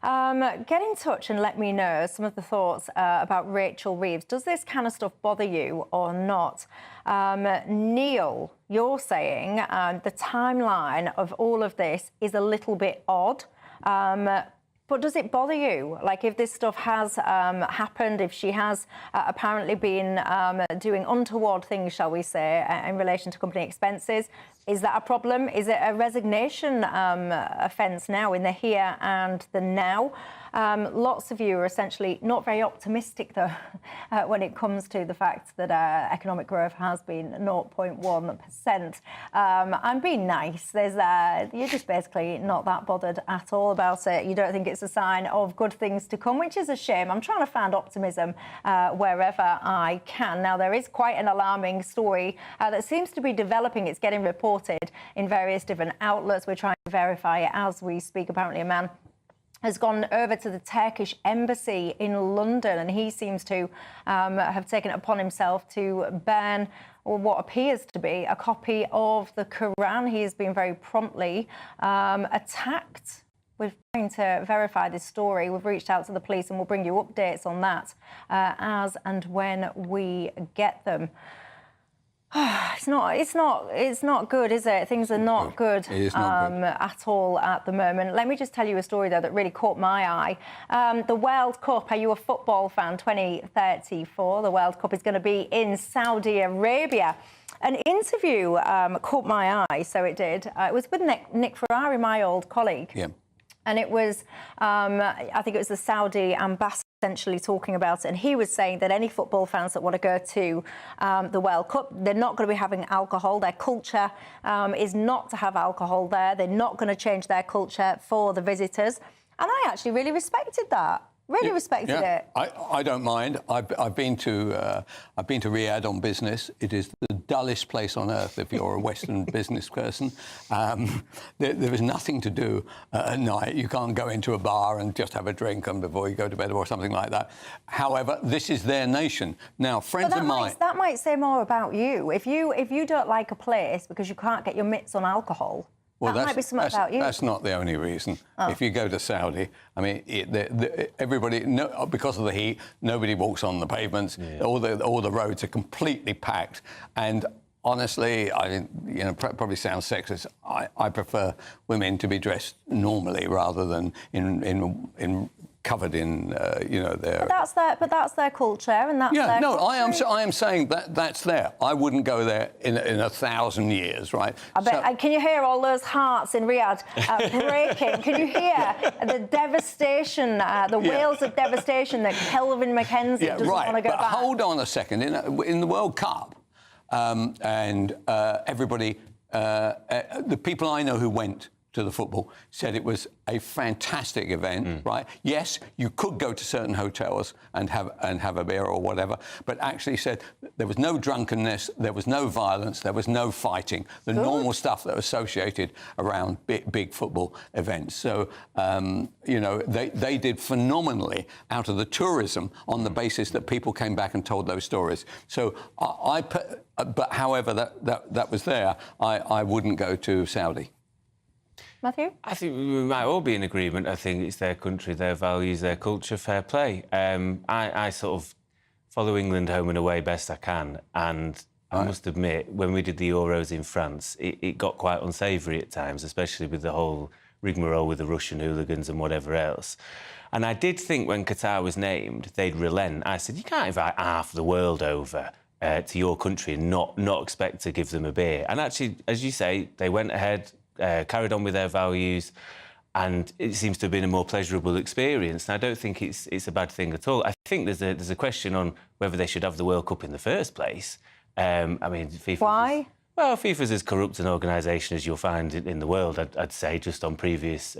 Get in touch and let me know some of the thoughts about Rachel Reeves. Does this kind of stuff bother you or not? Neil, you're saying the timeline of all of this is a little bit odd. But does it bother you? Like, if this stuff has happened, if she has apparently been doing untoward things, shall we say, in relation to company expenses, is that a problem? Is it a resignation offence now in the here and the now? Lots of you are essentially not very optimistic, though, when it comes to the fact that economic growth has been 0.1%. I'm being nice. You're just basically not that bothered at all about it. You don't think it's a sign of good things to come, which is a shame. I'm trying to find optimism wherever I can. Now, there is quite an alarming story that seems to be developing. It's getting reported in various different outlets. We're trying to verify it as we speak. Apparently, a man has gone over to the Turkish embassy in London, and he seems to have taken it upon himself to burn what appears to be a copy of the Quran. He has been very promptly attacked. We're trying to verify this story. We've reached out to the police, and we'll bring you updates on that as and when we get them. It's not good, is it? Things are not good, at all at the moment. Let me just tell you a story, though, that really caught my eye. The World Cup, are you a football fan? 2034, the World Cup is going to be in Saudi Arabia. An interview caught my eye, so it did. It was with Nick Ferrari, my old colleague. Yeah. And it was, I think it was the Saudi ambassador essentially talking about it. And he was saying that any football fans that want to go to the World Cup, they're not going to be having alcohol. Their culture is not to have alcohol there. They're not going to change their culture for the visitors. And I actually really respected that. Really respected it. I don't mind. I've been to Riyadh on business. It is the dullest place on earth if you're a Western business person. There is nothing to do at night. You can't go into a bar and just have a drink before you go to bed or something like that. However, this is their nation. Now, friends of mine. That might say more about you. If you don't like a place because you can't get your mitts on alcohol. Well, that might be something about you. That's not the only reason. Oh. If you go to Saudi, I mean, everybody, because of the heat, nobody walks on the pavements. Yeah. All the roads are completely packed. And honestly, probably sounds sexist. I prefer women to be dressed normally rather than in covered in, their... But that's their culture, and that's their culture. I am saying that's there. I wouldn't go there in 1,000 years, right? I bet. Can you hear all those hearts in Riyadh breaking? Can you hear the devastation, the wails of devastation that Kelvin Mackenzie doesn't want to go back? Hold on a second. In the World Cup, and everybody, the people I know who went to the football said it was a fantastic event, right? Yes, you could go to certain hotels and have a beer or whatever, but actually said there was no drunkenness, there was no violence, there was no fighting, the normal stuff that was associated around big football events. So, they did phenomenally out of the tourism on the basis that people came back and told those stories. So but however that was there, I wouldn't go to Saudi. Matthew? I think we might all be in agreement. I think it's their country, their values, their culture, fair play. I sort of follow England home and away best I can. And I must admit, when we did the Euros in France, it got quite unsavoury at times, especially with the whole rigmarole with the Russian hooligans and whatever else. And I did think when Qatar was named, they'd relent. I said, you can't invite half the world over to your country and not expect to give them a beer. And actually, as you say, they went ahead, carried on with their values, and it seems to have been a more pleasurable experience. And I don't think it's a bad thing at all. I think there's a question on whether they should have the World Cup in the first place. I mean, FIFA... Why? Well, FIFA's as corrupt an organisation as you'll find in the world, I'd say, just on previous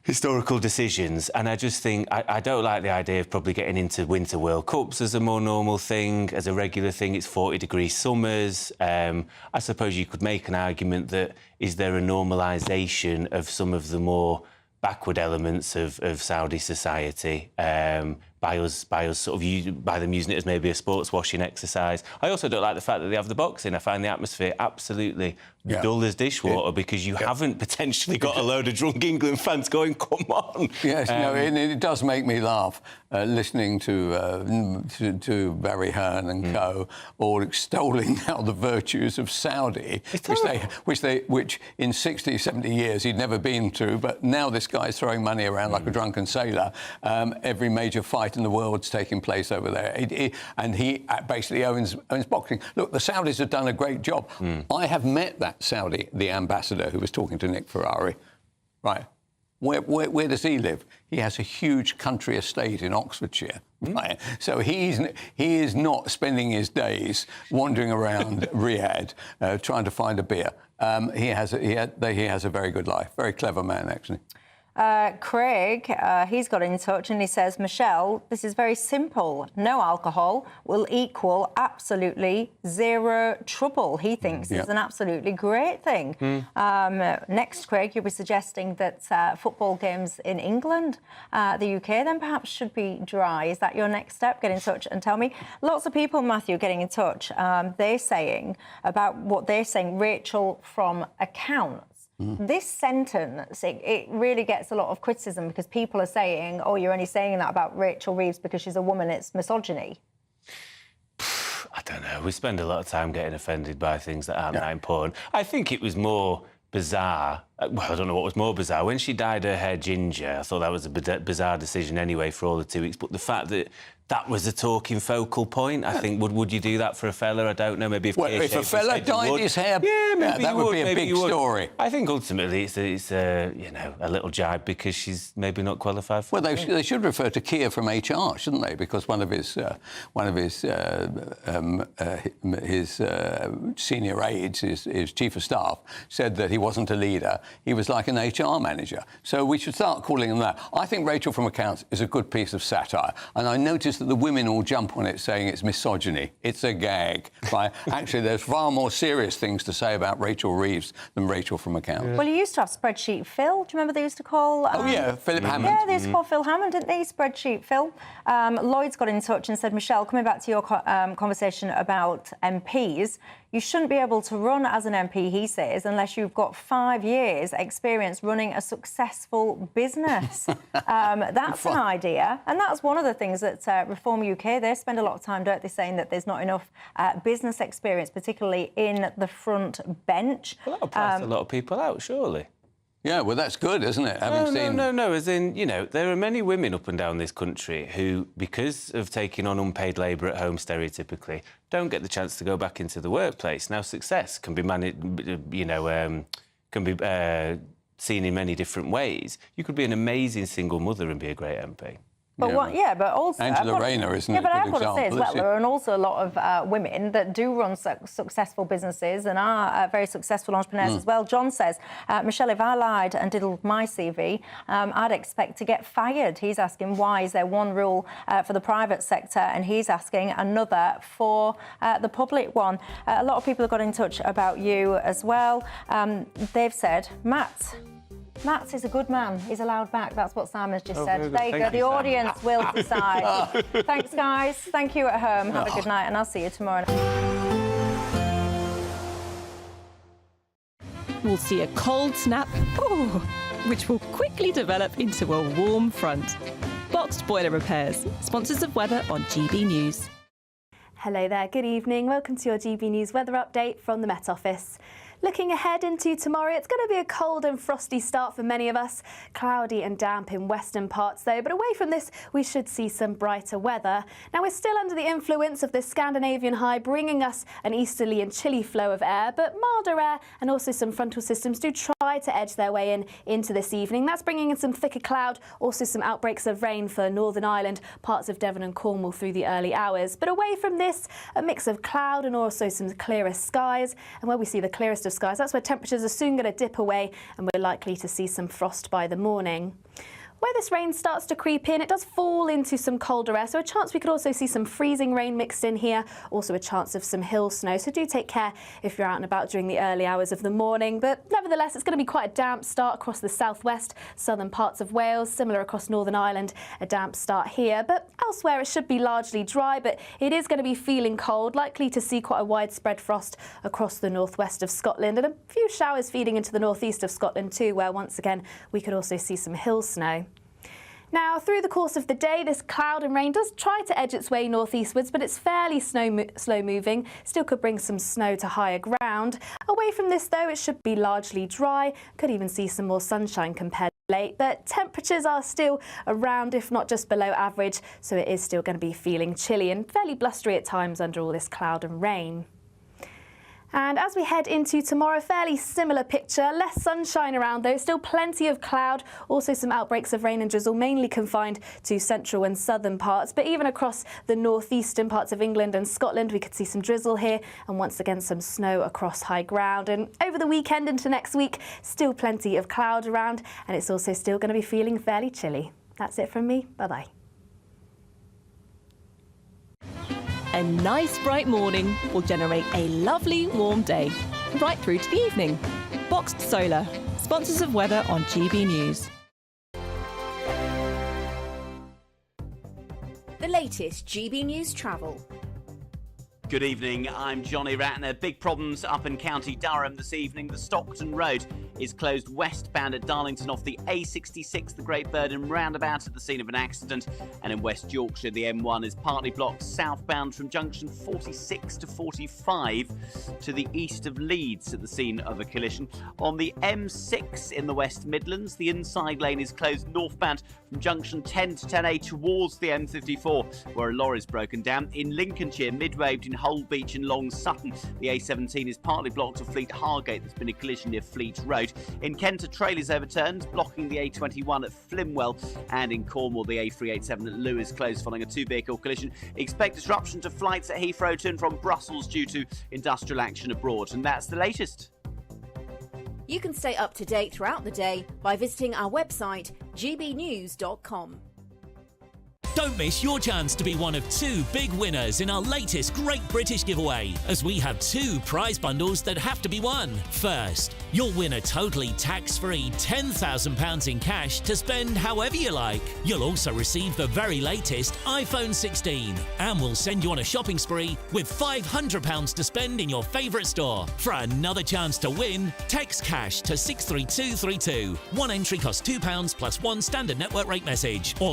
historical decisions. And I just think I don't like the idea of probably getting into Winter World Cups as a more normal thing, as a regular thing. It's 40-degree summers. I suppose you could make an argument that is there a normalisation of some of the more backward elements of Saudi society by them using it as maybe a sports washing exercise. I also don't like the fact that they have the boxing. I find the atmosphere absolutely dull as dishwater because you haven't potentially got a load of drunk England fans going, come on. Yes, it does make me laugh listening to Barry Hearn and co. all extolling now the virtues of Saudi, which in 60, 70 years he'd never been to, but now this guy's throwing money around like a drunken sailor. Every major fight in the world's taking place over there, and he basically owns boxing. Look, the Saudis have done a great job. I have met that Saudi, the ambassador who was talking to Nick Ferrari, right? Where does he live? He has a huge country estate in Oxfordshire. Right? So he is not spending his days wandering around Riyadh trying to find a beer. He has a very good life. Very clever man, actually. Craig, he's got in touch and he says, Michelle, this is very simple. No alcohol will equal absolutely zero trouble. He thinks it's an absolutely great thing. Next, Craig, you'll be suggesting that football games in England, the UK, then perhaps should be dry. Is that your next step? Get in touch and tell me. Lots of people, Matthew, getting in touch. They're saying about what they're saying, Rachel from accounts. This sentence, it really gets a lot of criticism because people are saying, oh, you're only saying that about Rachel Reeves because she's a woman, it's misogyny. I don't know. We spend a lot of time getting offended by things that aren't that important. I think it was more bizarre. Well, I don't know what was more bizarre. When she dyed her hair ginger, I thought that was a bizarre decision anyway for all the 2 weeks. But the fact that that was a talking focal point, I think, would you do that for a fella? I don't know. Maybe if a fella dyed his hair, maybe that would be a big story. I think ultimately it's a little jibe because she's maybe not qualified for. Well, they should refer to Keir from HR, shouldn't they? Because one of his senior aides, his chief of staff, said that he wasn't a leader. He was like an HR manager. So we should start calling him that. I think Rachel from Accounts is a good piece of satire, and I noticed that the women all jump on it saying it's misogyny. It's a gag, right? Actually, there's far more serious things to say about Rachel Reeves than Rachel from Accounts. Well, you used to have Spreadsheet Phil. Do you remember they used to call... Philip Hammond. Yeah, they used to call Phil Hammond, didn't they? Spreadsheet Phil. Lloyd's got in touch and said, Michelle, coming back to your conversation about MPs, you shouldn't be able to run as an MP, he says, unless you've got 5 years' experience running a successful business. That's an idea. And that's one of the things that Reform UK, they spend a lot of time, don't they, saying that there's not enough business experience, particularly in the front bench. Well, that'll price a lot of people out, surely. Yeah, well, that's good, isn't it? No. As in, there are many women up and down this country who, because of taking on unpaid labour at home stereotypically, don't get the chance to go back into the workplace. Now, success can be seen in many different ways. You could be an amazing single mother and be a great MP. But but also Angela Rayner isn't a good example. example, But I've got to say as well, there are also a lot of women that do run successful businesses and are very successful entrepreneurs as well. John says, Michelle, if I lied and diddled my CV, I'd expect to get fired. He's asking why is there one rule for the private sector and he's asking another for the public one. A lot of people have got in touch about you as well. They've said, Matt is a good man. He's allowed back. That's what Simon's just said. There you go. The audience will decide. Thanks, guys. Thank you at home. Have a good night, and I'll see you tomorrow. We'll see a cold snap, which will quickly develop into a warm front. Boxed Boiler Repairs, sponsors of weather on GB News. Hello there, good evening. Welcome to your GB News weather update from the Met Office. Looking ahead into tomorrow, it's going to be a cold and frosty start for many of us. Cloudy and damp in western parts though, but away from this we should see some brighter weather. Now we're still under the influence of this Scandinavian high bringing us an easterly and chilly flow of air, but milder air and also some frontal systems do try to edge their way into this evening. That's bringing in some thicker cloud, also some outbreaks of rain for Northern Ireland, parts of Devon and Cornwall through the early hours. But away from this, a mix of cloud and also some clearer skies, and where we see the clearest of skies, that's where temperatures are soon going to dip away and we're likely to see some frost by the morning. Where this rain starts to creep in, it does fall into some colder air, so a chance we could also see some freezing rain mixed in here, also a chance of some hill snow, so do take care if you're out and about during the early hours of the morning. But nevertheless, it's going to be quite a damp start across the southwest, southern parts of Wales, similar across Northern Ireland, a damp start here. But elsewhere it should be largely dry, but it is going to be feeling cold, likely to see quite a widespread frost across the northwest of Scotland and a few showers feeding into the northeast of Scotland too, where once again we could also see some hill snow. Now, through the course of the day, this cloud and rain does try to edge its way northeastwards, but it's fairly slow moving. Still could bring some snow to higher ground. Away from this, though, it should be largely dry. Could even see some more sunshine compared to late, but temperatures are still around, if not just below average, so it is still going to be feeling chilly and fairly blustery at times under all this cloud and rain. And as we head into tomorrow, fairly similar picture. Less sunshine around though, still plenty of cloud, also some outbreaks of rain and drizzle, mainly confined to central and southern parts. But even across the northeastern parts of England and Scotland, we could see some drizzle here and once again some snow across high ground. And over the weekend into next week, still plenty of cloud around, and it's also still going to be feeling fairly chilly. That's it from me. Bye-bye. A nice bright morning will generate a lovely warm day, right through to the evening. Boxed Solar, sponsors of weather on GB News. The latest GB News travel. Good evening, I'm Johnny Ratner. Big problems up in County Durham this evening. The Stockton Road is closed westbound at Darlington off the A66, the Great Burden roundabout at the scene of an accident. And in West Yorkshire, the M1 is partly blocked southbound from junction 46 to 45 to the east of Leeds at the scene of a collision. On the M6 in the West Midlands, the inside lane is closed northbound from junction 10 to 10A towards the M54, where a lorry is broken down. In Lincolnshire, Midway between Holbeach and Long Sutton, the A17 is partly blocked to Fleet Hargate. There's been a collision near Fleet Road. In Kent, a trailer is overturned, blocking the A21 at Flimwell, and in Cornwall, the A387 at Lewes closed following a two-vehicle collision. Expect disruption to flights at Heathrow to and from Brussels due to industrial action abroad. And that's the latest. You can stay up to date throughout the day by visiting our website, gbnews.com. Don't miss your chance to be one of two big winners in our latest Great British giveaway, as we have two prize bundles that have to be won. First, you'll win a totally tax-free £10,000 in cash to spend however you like. You'll also receive the very latest iPhone 16, and we'll send you on a shopping spree with £500 to spend in your favourite store. For another chance to win, text cash to 63232. One entry costs £2 plus one standard network rate message, or